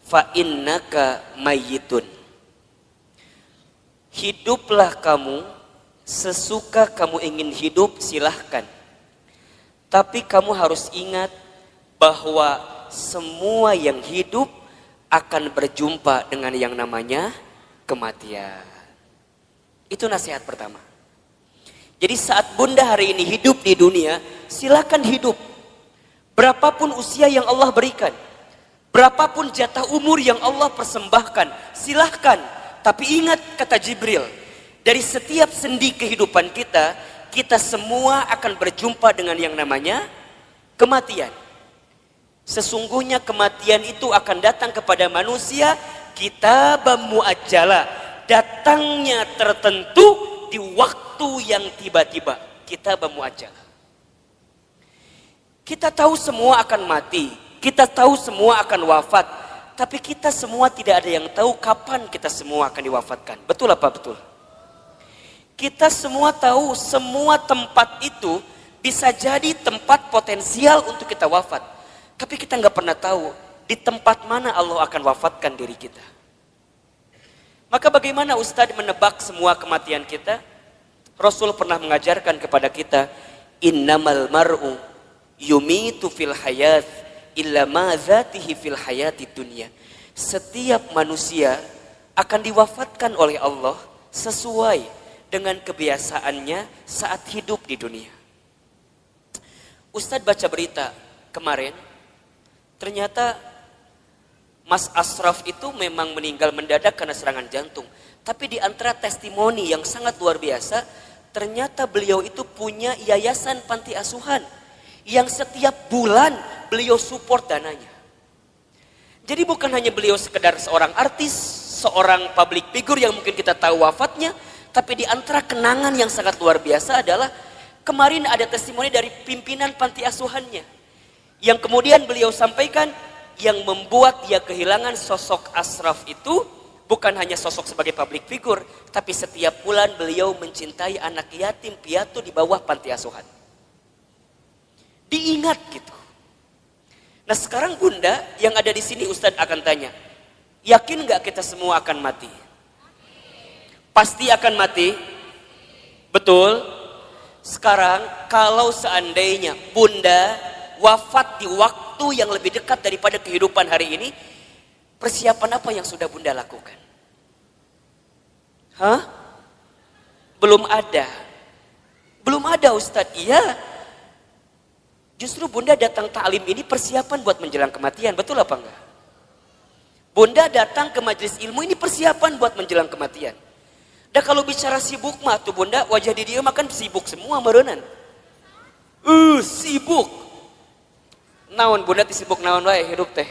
fa innaka mayyitun. Hiduplah kamu sesuka kamu ingin hidup, silahkan. Tapi kamu harus ingat bahwa semua yang hidup akan berjumpa dengan yang namanya kematian. Itu nasihat pertama. Jadi saat bunda hari ini hidup di dunia, silakan hidup. Berapapun usia yang Allah berikan, berapapun jatah umur yang Allah persembahkan, silahkan. Tapi ingat kata Jibril, dari setiap sendi kehidupan kita, kita semua akan berjumpa dengan yang namanya kematian. Sesungguhnya kematian itu akan datang kepada manusia kitabam muajjala, datangnya tertentu di waktu yang tiba-tiba. Kitabam muajjala. Kita tahu semua akan mati, kita tahu semua akan wafat, tapi kita semua tidak ada yang tahu kapan kita semua akan diwafatkan. Betul apa betul? Kita semua tahu semua tempat itu bisa jadi tempat potensial untuk kita wafat. Tapi kita nggak pernah tahu di tempat mana Allah akan wafatkan diri kita. Maka bagaimana Ustadz menebak semua kematian kita? Rasul pernah mengajarkan kepada kita, innamal mar'u yumitu fil hayat illa ma zatihi fil hayati dunya. Setiap manusia akan diwafatkan oleh Allah sesuai dengan kebiasaannya saat hidup di dunia. Ustadz baca berita kemarin, ternyata Mas Ashraf itu memang meninggal mendadak karena serangan jantung. Tapi di antara testimoni yang sangat luar biasa, ternyata beliau itu punya yayasan panti asuhan yang setiap bulan beliau support dananya. Jadi bukan hanya beliau sekedar seorang artis, seorang public figure yang mungkin kita tahu wafatnya, tapi di antara kenangan yang sangat luar biasa adalah kemarin ada testimoni dari pimpinan panti asuhannya yang kemudian beliau sampaikan yang membuat dia kehilangan sosok Ashraf itu bukan hanya sosok sebagai public figure, tapi setiap bulan beliau mencintai anak yatim piatu di bawah panti asuhan. Diingat gitu. Nah sekarang Bunda yang ada di sini Ustadz akan tanya, yakin nggak kita semua akan mati? Pasti akan mati? Betul? Sekarang kalau seandainya Bunda wafat di waktu yang lebih dekat daripada kehidupan hari ini, persiapan apa yang sudah Bunda lakukan? Hah? Belum ada. Belum ada Ustadz. Iya. Justru Bunda datang taklim ini persiapan buat menjelang kematian. Betul apa enggak? Bunda datang ke majelis ilmu ini persiapan buat menjelang kematian. Dan kalau bicara sibuk mah tuh Bunda, wajah di dia makan sibuk semua merenan. Sibuk. Naon Bunda sibuk naon wae hidup teh.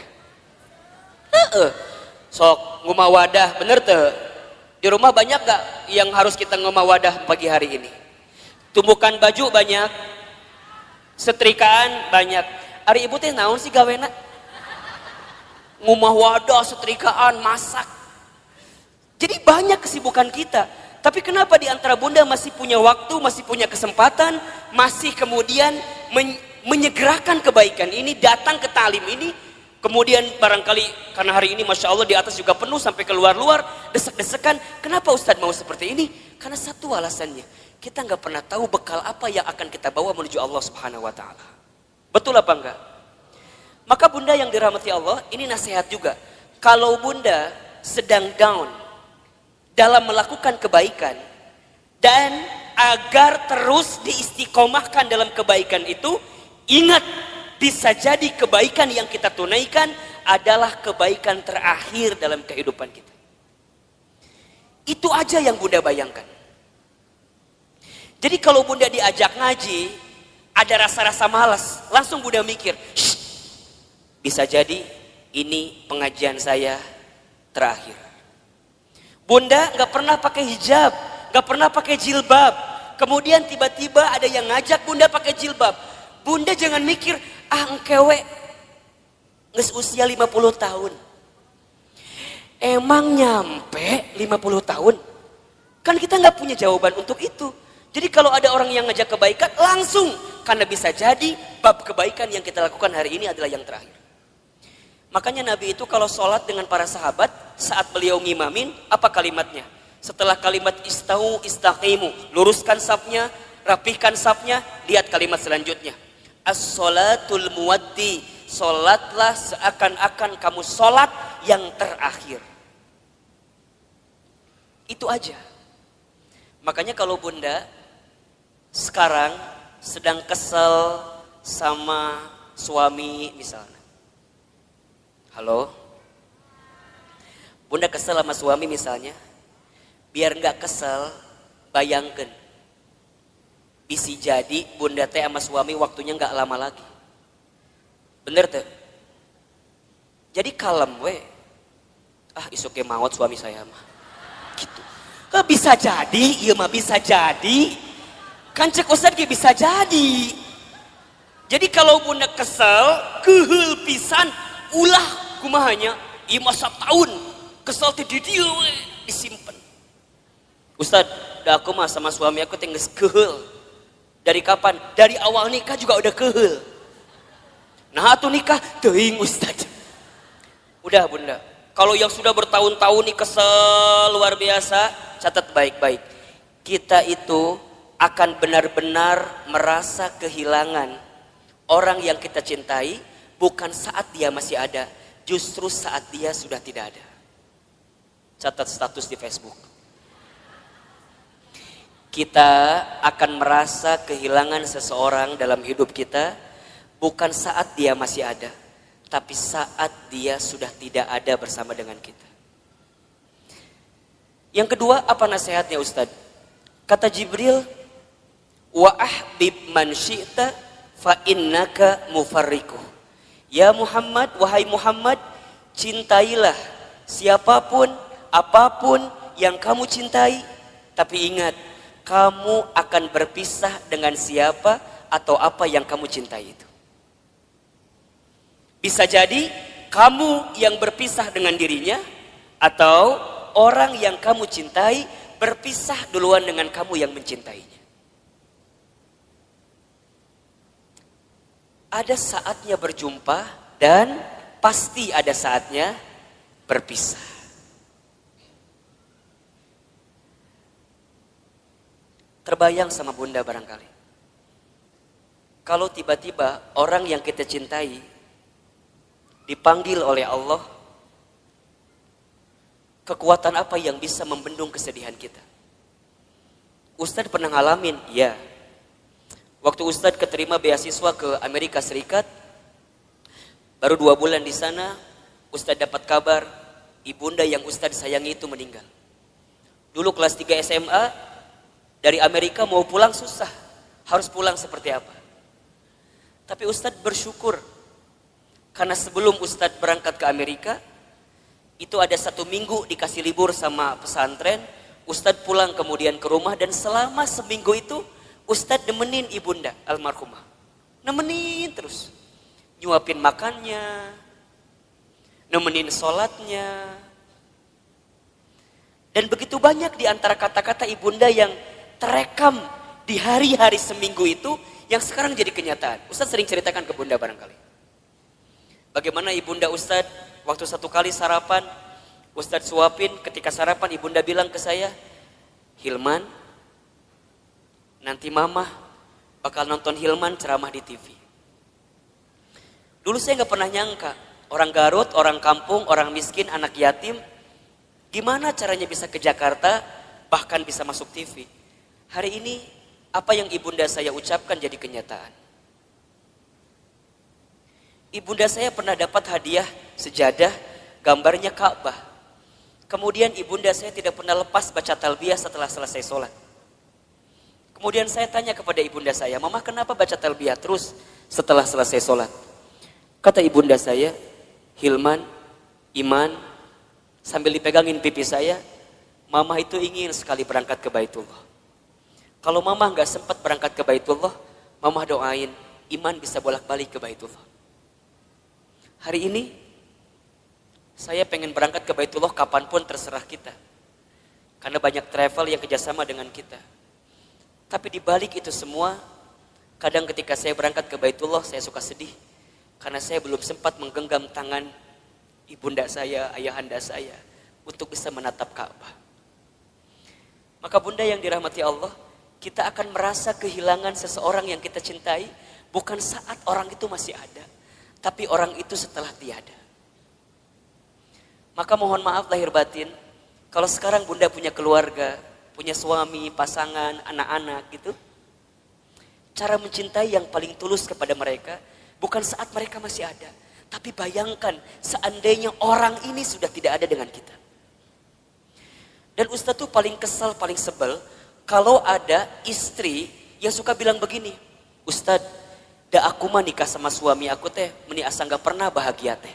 Sok ngumah wadah bener teh. Di rumah banyak gak yang harus kita ngumah wadah pagi hari ini? Tumbukan baju banyak, setrikaan banyak. Ari ibu teh naon sih gawena? Ngumah wadah, setrikaan, masak. Jadi banyak kesibukan kita. Tapi kenapa di antara Bunda masih punya waktu, masih punya kesempatan, masih kemudian menyegerakan kebaikan ini, datang ke talim ini, kemudian barangkali karena hari ini Masya Allah di atas juga penuh sampai keluar-luar, desek-desekan. Kenapa Ustadz mau seperti ini? Karena satu alasannya, kita nggak pernah tahu bekal apa yang akan kita bawa menuju Allah Subhanahu Wa Taala. Betul apa enggak? Maka Bunda yang dirahmati Allah, ini nasihat juga. Kalau Bunda sedang down dalam melakukan kebaikan dan agar terus diistiqomahkan dalam kebaikan itu, ingat, bisa jadi kebaikan yang kita tunaikan adalah kebaikan terakhir dalam kehidupan kita. Itu aja yang Bunda bayangkan. Jadi kalau Bunda diajak ngaji, ada rasa-rasa malas, langsung Bunda mikir, bisa jadi ini pengajian saya terakhir. Bunda gak pernah pakai hijab, gak pernah pakai jilbab. Kemudian tiba-tiba ada yang ngajak Bunda pakai jilbab. Bunda jangan mikir, engkewe nges usia 50 tahun. Emang nyampe 50 tahun? Kan kita nggak punya jawaban untuk itu. Jadi kalau ada orang yang ngajak kebaikan, langsung. Karena bisa jadi bab kebaikan yang kita lakukan hari ini adalah yang terakhir. Makanya Nabi itu kalau sholat dengan para sahabat, saat beliau ngimamin, apa kalimatnya? Setelah kalimat istau istaqimu, luruskan safnya, rapihkan safnya, lihat kalimat selanjutnya. As-sholatul muwaddi, sholatlah seakan-akan kamu sholat yang terakhir. Itu aja. Makanya kalau Bunda sekarang sedang kesel sama suami misalnya. Halo? Bunda kesel sama suami misalnya. Biar nggak kesel, bayangkan. Bisa jadi Bunda teh sama suami waktunya nggak lama lagi. Bener tuh? Jadi kalem we. Isuke maut suami saya mah. Gitu. Bisa jadi, iya mah bisa jadi. Kan cek Ustadz bisa jadi. Jadi kalau Bunda kesel, kehul pisan, ulah kumahanya, iya masa tahun. Kesel teh di dia we, disimpan. Ustadz, dah aku mah sama suami aku tinggal kehel. Dari kapan? Dari awal nikah juga udah kehel. Nah atuh nikah, teuing Ustadz. Udah bunda, kalau yang sudah bertahun-tahun nih kesel luar biasa, catat baik-baik. Kita itu akan benar-benar merasa kehilangan orang yang kita cintai, bukan saat dia masih ada, justru saat dia sudah tidak ada. Catat status di Facebook. Kita akan merasa kehilangan seseorang dalam hidup kita bukan saat dia masih ada, tapi saat dia sudah tidak ada bersama dengan kita. Yang kedua, apa nasihatnya Ustadz? Kata Jibril, wa ahbib man syi'ta fa innaka mufarriquh. Ya Muhammad, wahai Muhammad, cintailah siapapun, apapun yang kamu cintai, tapi ingat, kamu akan berpisah dengan siapa atau apa yang kamu cintai itu. Bisa jadi kamu yang berpisah dengan dirinya, atau orang yang kamu cintai berpisah duluan dengan kamu yang mencintainya. Ada saatnya berjumpa dan pasti ada saatnya berpisah. Terbayang sama bunda barangkali, kalau tiba-tiba orang yang kita cintai dipanggil oleh Allah, kekuatan apa yang bisa membendung kesedihan kita? Ustadz pernah ngalamin, ya. Waktu Ustadz keterima beasiswa ke Amerika Serikat, baru 2 bulan di sana, Ustadz dapat kabar ibunda yang Ustadz sayangi itu meninggal. Dulu kelas 3 SMA, dari Amerika mau pulang susah, harus pulang seperti apa. Tapi Ustadz bersyukur, karena sebelum Ustadz berangkat ke Amerika, itu ada 1 minggu dikasih libur sama pesantren, Ustadz pulang kemudian ke rumah, dan selama seminggu itu Ustadz nemenin ibunda almarhumah. Nemenin terus. Nyuapin makannya, nemenin sholatnya. Dan begitu banyak di antara kata-kata ibunda yang terekam di hari-hari seminggu itu yang sekarang jadi kenyataan. Ustadz sering ceritakan ke bunda barangkali. Bagaimana ibunda Ustadz waktu 1 kali sarapan, Ustadz suapin, ketika sarapan ibunda bilang ke saya, Hilman, nanti mama bakal nonton Hilman ceramah di TV. Dulu saya gak pernah nyangka, orang Garut, orang kampung, orang miskin, anak yatim, gimana caranya bisa ke Jakarta, bahkan bisa masuk TV. Hari ini, apa yang ibunda saya ucapkan jadi kenyataan. Ibunda saya pernah dapat hadiah sejadah, gambarnya Ka'bah. Kemudian ibunda saya tidak pernah lepas baca talbiyah setelah selesai sholat. Kemudian saya tanya kepada ibunda saya, Mama kenapa baca talbiyah terus setelah selesai sholat? Kata ibunda saya, Hilman, Iman, sambil dipegangin pipi saya, Mama itu ingin sekali berangkat ke Baitullah. Kalau Mama nggak sempat berangkat ke Baitullah, Mama doain Iman bisa bolak-balik ke Baitullah. Hari ini, saya pengen berangkat ke Baitullah kapanpun terserah kita. Karena banyak travel yang kerjasama dengan kita. Tapi di balik itu semua, kadang ketika saya berangkat ke Baitullah, saya suka sedih. Karena saya belum sempat menggenggam tangan ibunda saya, ayahanda saya, untuk bisa menatap Ka'bah. Maka bunda yang dirahmati Allah, kita akan merasa kehilangan seseorang yang kita cintai, bukan saat orang itu masih ada, tapi orang itu setelah tiada. Maka mohon maaf lahir batin, kalau sekarang bunda punya keluarga, punya suami, pasangan, anak-anak gitu, cara mencintai yang paling tulus kepada mereka, bukan saat mereka masih ada, tapi bayangkan seandainya orang ini sudah tidak ada dengan kita. Dan Ustadz tuh paling kesal, paling sebel, kalau ada istri yang suka bilang begini, Ustadz, da aku mah nikah sama suami aku teh, meni asa gak pernah bahagia teh.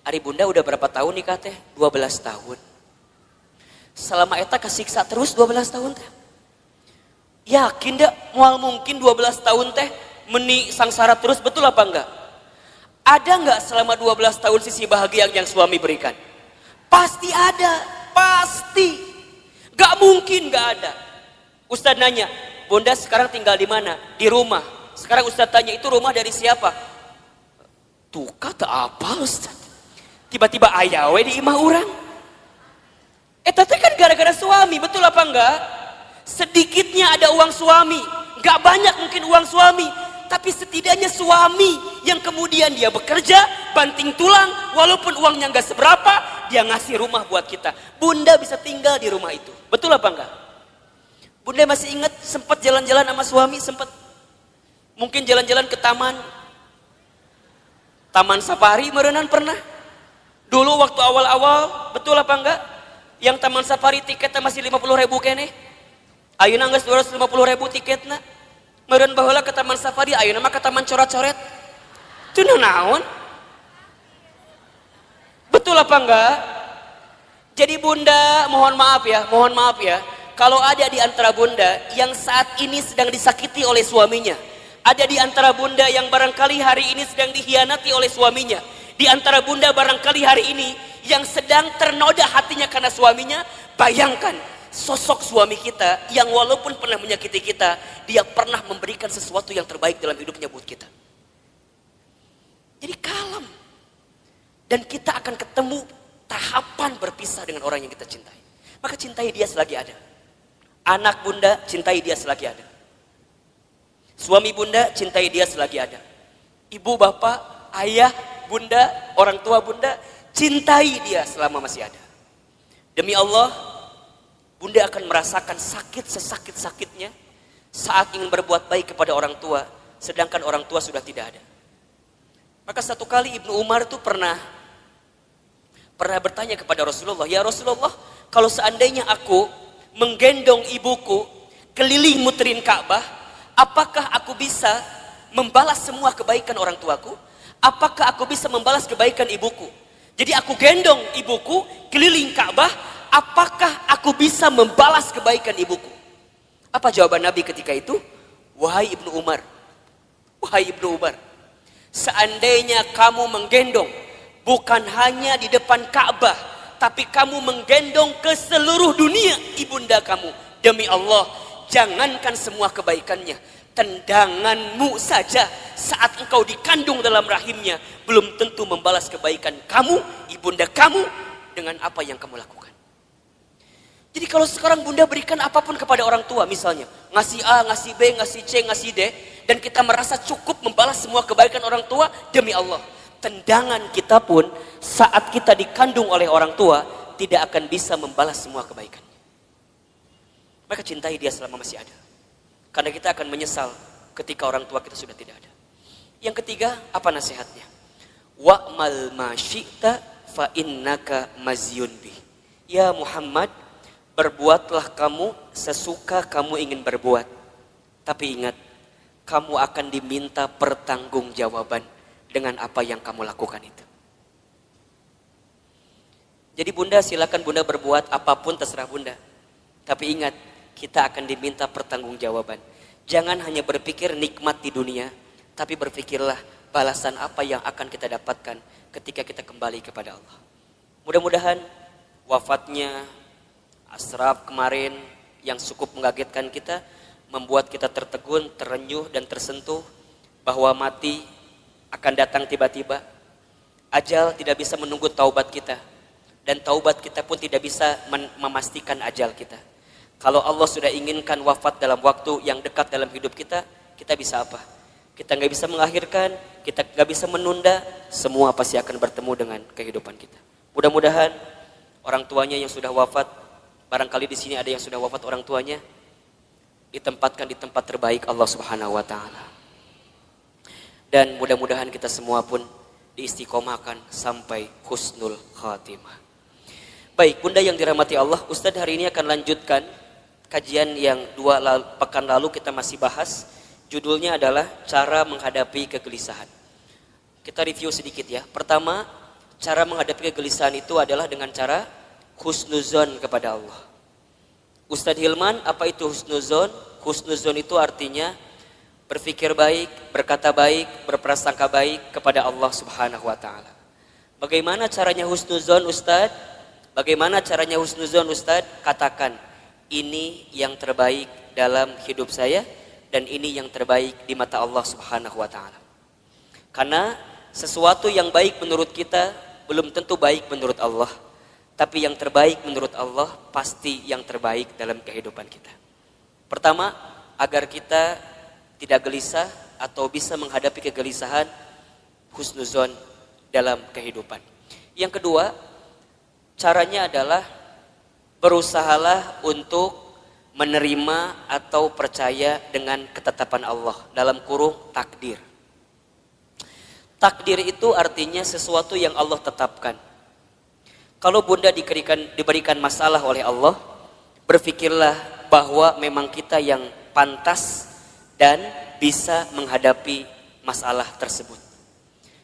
Ari bunda udah berapa tahun nikah teh? 12 tahun. Selama eta kesiksa terus 12 tahun teh. Yakin dak mual mungkin 12 tahun teh meni sangsara terus, betul apa enggak? Ada enggak selama 12 tahun sisi bahagia yang suami berikan? Pasti ada, pasti. Gak mungkin gak ada. Ustadz nanya, bunda sekarang tinggal di mana? Di rumah. Sekarang Ustadz tanya, itu rumah dari siapa? Tuh kata apa Ustadz? Tiba-tiba ayawe di imah orang. Tapi kan gara-gara suami, betul apa enggak? Sedikitnya ada uang suami, gak banyak mungkin uang suami, tapi setidaknya suami yang kemudian dia bekerja, banting tulang, walaupun uangnya gak seberapa, dia ngasih rumah buat kita. Bunda bisa tinggal di rumah itu, betul apa enggak? Bunda masih ingat sempat jalan-jalan sama suami, sempat mungkin jalan-jalan ke taman safari merenan pernah? Dulu waktu awal-awal, betul apa enggak? Yang taman safari tiketnya masih 50.000 kene. Ayeuna geus 250.000 tiketna. Meureun baheula ke taman safari, ayeuna mah ke taman coret-coret. Teu naon? Betul apa enggak? Jadi bunda, mohon maaf ya. Kalau ada di antara bunda yang saat ini sedang disakiti oleh suaminya, ada di antara bunda yang barangkali hari ini sedang dikhianati oleh suaminya, di antara bunda barangkali hari ini yang sedang ternoda hatinya karena suaminya, bayangkan sosok suami kita yang walaupun pernah menyakiti kita, dia pernah memberikan sesuatu yang terbaik dalam hidupnya buat kita. Jadi kalem. Dan kita akan ketemu tahapan berpisah dengan orang yang kita cintai. Maka cintai dia selagi ada. Anak bunda, cintai dia selagi ada. Suami bunda, cintai dia selagi ada. Ibu, bapak, ayah, bunda, orang tua bunda, cintai dia selama masih ada. Demi Allah, bunda akan merasakan sakit sesakit-sakitnya saat ingin berbuat baik kepada orang tua, sedangkan orang tua sudah tidak ada. Maka satu kali Ibnu Umar itu pernah bertanya kepada Rasulullah, ya Rasulullah, kalau seandainya aku menggendong ibuku keliling muterin Ka'bah, apakah aku bisa membalas semua kebaikan orang tuaku? Apakah aku bisa membalas kebaikan ibuku? Jadi aku gendong ibuku keliling Ka'bah, apakah aku bisa membalas kebaikan ibuku? Apa jawaban Nabi ketika itu? Wahai Ibnu Umar, seandainya kamu menggendong bukan hanya di depan Ka'bah, tapi kamu menggendong ke seluruh dunia ibunda kamu, demi Allah, jangankan semua kebaikannya, tendanganmu saja saat engkau dikandung dalam rahimnya belum tentu membalas kebaikan kamu, ibunda kamu, dengan apa yang kamu lakukan. Jadi kalau sekarang bunda berikan apapun kepada orang tua, misalnya ngasih A, ngasih B, ngasih C, ngasih D, dan kita merasa cukup membalas semua kebaikan orang tua, demi Allah, tendangan kita pun saat kita dikandung oleh orang tua tidak akan bisa membalas semua kebaikannya. Maka cintai dia selama masih ada, karena kita akan menyesal ketika orang tua kita sudah tidak ada. Yang ketiga, apa nasihatnya? Wa'mal ma syi'ta fa innaka mazyun bih. Ya Muhammad, berbuatlah kamu sesuka kamu ingin berbuat. Tapi ingat, kamu akan diminta pertanggungjawaban dengan apa yang kamu lakukan itu. Jadi bunda, silakan bunda berbuat apapun terserah bunda. Tapi ingat, kita akan diminta pertanggungjawaban. Jangan hanya berpikir nikmat di dunia, tapi berpikirlah balasan apa yang akan kita dapatkan ketika kita kembali kepada Allah. Mudah-mudahan wafatnya Ashraf kemarin yang cukup mengagetkan kita, membuat kita tertegun, terenyuh dan tersentuh bahwa mati akan datang tiba-tiba. Ajal tidak bisa menunggu taubat kita, dan taubat kita pun tidak bisa memastikan ajal kita. Kalau Allah sudah inginkan wafat dalam waktu yang dekat dalam hidup kita, kita bisa apa? Kita nggak bisa mengakhirkan, kita nggak bisa menunda, semua pasti akan bertemu dengan kehidupan kita. Mudah-mudahan orang tuanya yang sudah wafat, barangkali di sini ada yang sudah wafat orang tuanya, ditempatkan di tempat terbaik Allah Subhanahu wa taala. Dan mudah-mudahan kita semua pun diistiqomahkan sampai husnul khatimah. Baik, bunda yang dirahmati Allah, Ustadz hari ini akan lanjutkan kajian yang pekan lalu kita masih bahas. Judulnya adalah cara menghadapi kegelisahan. Kita review sedikit ya. Pertama, cara menghadapi kegelisahan itu adalah dengan cara husnuzon kepada Allah. Ustadz Hilman, apa itu husnuzon? Husnuzon itu artinya berpikir baik, berkata baik, berprasangka baik kepada Allah Subhanahu wa taala. Bagaimana caranya husnuzon, Ustadz? Bagaimana caranya husnuzon, Ustadz? Katakan, ini yang terbaik dalam hidup saya dan ini yang terbaik di mata Allah Subhanahu wa taala. Karena sesuatu yang baik menurut kita belum tentu baik menurut Allah, tapi yang terbaik menurut Allah pasti yang terbaik dalam kehidupan kita. Pertama, agar kita tidak gelisah atau bisa menghadapi kegelisahan, husnuzon dalam kehidupan. Yang kedua, caranya adalah berusahalah untuk menerima atau percaya dengan ketetapan Allah, dalam kurung takdir. Takdir itu artinya sesuatu yang Allah tetapkan. Kalau bunda diberikan masalah oleh Allah, berpikirlah bahwa memang kita yang pantas dan bisa menghadapi masalah tersebut.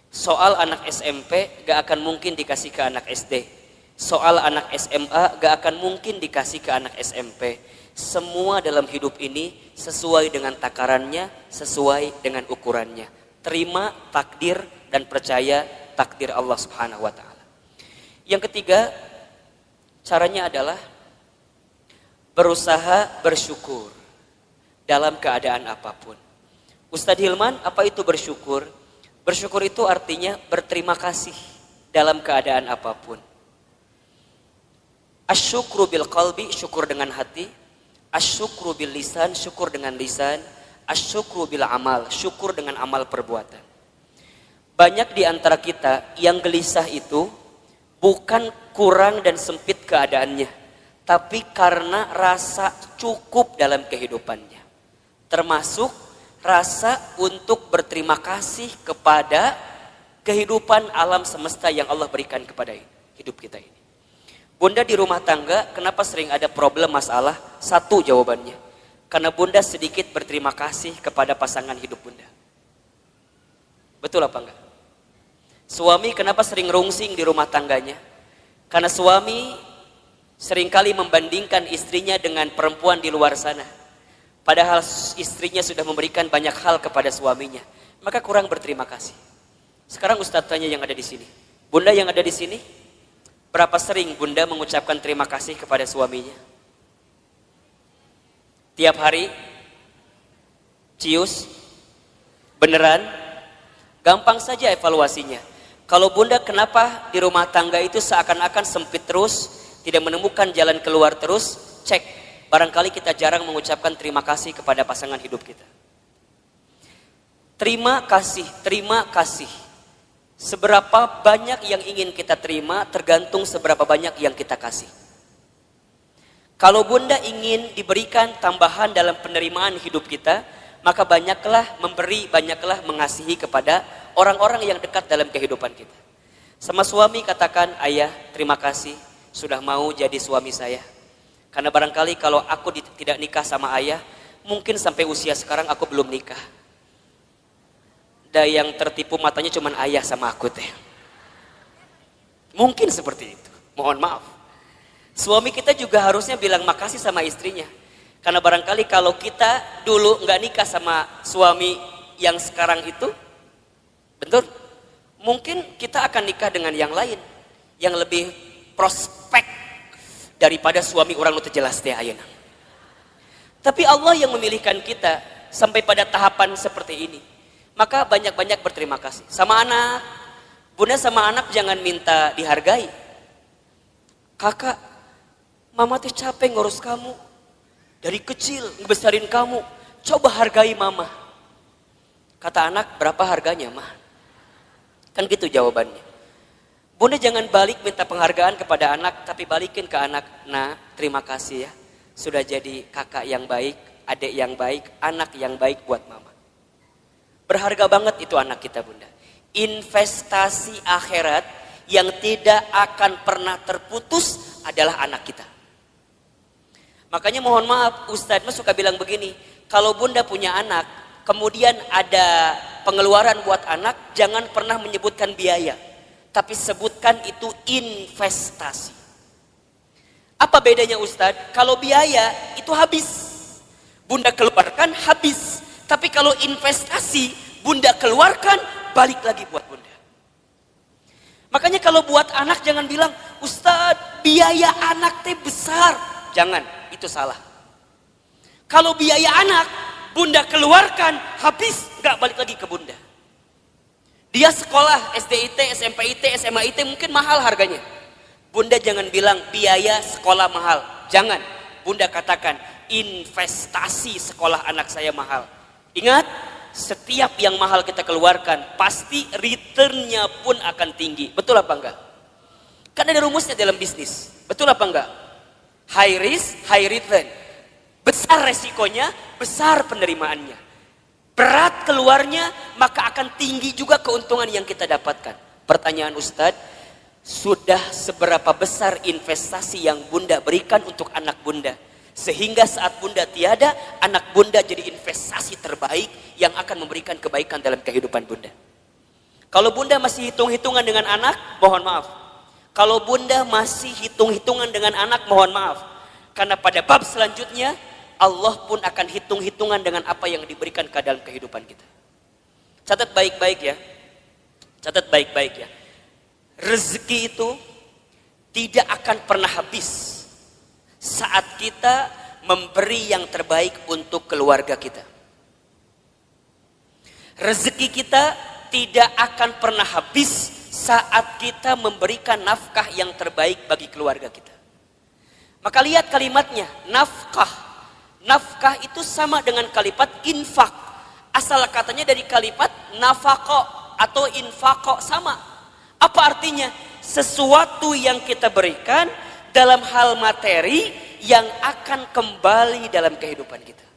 Soal anak SMP gak akan mungkin dikasih ke anak SD. Soal anak SMA gak akan mungkin dikasih ke anak SMP. Semua dalam hidup ini sesuai dengan takarannya, sesuai dengan ukurannya. Terima takdir dan percaya takdir Allah Subhanahu wa taala. Yang ketiga, caranya adalah berusaha bersyukur dalam keadaan apapun. Ustadz Hilman, apa itu bersyukur? Bersyukur itu artinya berterima kasih dalam keadaan apapun. Asyukru bil qalbi, syukur dengan hati. Asyukru bil lisan, syukur dengan lisan. Asyukru bil amal, syukur dengan amal perbuatan. Banyak di antara kita yang gelisah itu bukan kurang dan sempit keadaannya, tapi karena rasa cukup dalam kehidupannya. Termasuk rasa untuk berterima kasih kepada kehidupan alam semesta yang Allah berikan kepada hidup kita ini. Bunda di rumah tangga, kenapa sering ada problem masalah? Satu jawabannya, karena bunda sedikit berterima kasih kepada pasangan hidup bunda. Betul apa enggak? Suami kenapa sering rungsing di rumah tangganya? Karena suami seringkali membandingkan istrinya dengan perempuan di luar sana. Padahal istrinya sudah memberikan banyak hal kepada suaminya. Maka kurang berterima kasih. Sekarang Ustadz tanya yang ada di sini. Bunda yang ada di sini, berapa sering bunda mengucapkan terima kasih kepada suaminya? Tiap hari? Cius? Beneran? Gampang saja evaluasinya. Kalau bunda kenapa di rumah tangga itu seakan-akan sempit terus, tidak menemukan jalan keluar terus, cek. Barangkali kita jarang mengucapkan terima kasih kepada pasangan hidup kita. Terima kasih, terima kasih. Seberapa banyak yang ingin kita terima tergantung seberapa banyak yang kita kasih. Kalau bunda ingin diberikan tambahan dalam penerimaan hidup kita, maka banyaklah memberi, banyaklah mengasihi kepada orang-orang yang dekat dalam kehidupan kita. Sama suami katakan, ayah terima kasih sudah mau jadi suami saya. Karena barangkali kalau aku tidak nikah sama ayah, mungkin sampai usia sekarang aku belum nikah. Dan yang tertipu matanya cuman ayah sama aku teh. Mungkin seperti itu. Mohon maaf. Suami kita juga harusnya bilang makasih sama istrinya. Karena barangkali kalau kita dulu nggak nikah sama suami yang sekarang itu, betul? Mungkin kita akan nikah dengan yang lain, yang lebih prospek daripada suami orang nu teu jelas teh ayeuna. Tapi Allah yang memilihkan kita sampai pada tahapan seperti ini. Maka banyak-banyak berterima kasih. Sama anak, bunda sama anak jangan minta dihargai. Kakak, mama teh capek ngurus kamu. Dari kecil ngebesarin kamu. Coba hargai mama. Kata anak, berapa harganya mah? Kan gitu jawabannya. Bunda jangan balik minta penghargaan kepada anak, tapi balikin ke anak. Nah, terima kasih ya. Sudah jadi kakak yang baik, adik yang baik, anak yang baik buat mama. Berharga banget itu anak kita bunda. Investasi akhirat yang tidak akan pernah terputus adalah anak kita. Makanya mohon maaf, Ustadz mas suka bilang begini. Kalau bunda punya anak, kemudian ada pengeluaran buat anak, jangan pernah menyebutkan biaya. Tapi sebutkan itu investasi. Apa bedanya Ustadz? Kalau biaya itu habis. Bunda keluarkan habis. Tapi kalau investasi, bunda keluarkan, balik lagi buat bunda. Makanya kalau buat anak jangan bilang, Ustadz biaya anak teh besar. Jangan, itu salah. Kalau biaya anak bunda keluarkan, habis, nggak balik lagi ke bunda. Dia sekolah SDIT, SMPIT, SMAIT mungkin mahal harganya. Bunda jangan bilang biaya sekolah mahal. Jangan. Bunda katakan investasi sekolah anak saya mahal. Ingat, setiap yang mahal kita keluarkan pasti returnnya pun akan tinggi. Betul apa enggak? Kan ada rumusnya dalam bisnis. Betul apa enggak? High risk, high return. Besar resikonya, besar penerimaannya. Berat keluarnya, maka akan tinggi juga keuntungan yang kita dapatkan. Pertanyaan Ustadz, sudah seberapa besar investasi yang bunda berikan untuk anak bunda? Sehingga saat bunda tiada, anak bunda jadi investasi terbaik yang akan memberikan kebaikan dalam kehidupan bunda. Kalau bunda masih hitung-hitungan dengan anak, mohon maaf. Kalau bunda masih hitung-hitungan dengan anak, mohon maaf. Karena pada bab selanjutnya, Allah pun akan hitung-hitungan dengan apa yang diberikan ke dalam kehidupan kita. Catat baik-baik ya. Catat baik-baik ya. Rezeki itu tidak akan pernah habis saat kita memberi yang terbaik untuk keluarga kita. Rezeki kita tidak akan pernah habis saat kita memberikan nafkah yang terbaik bagi keluarga kita. Maka lihat kalimatnya, nafkah. Nafkah itu sama dengan kalimat infak. Asal katanya dari kalimat nafako atau infako, sama. Apa artinya? Sesuatu yang kita berikan dalam hal materi yang akan kembali dalam kehidupan kita.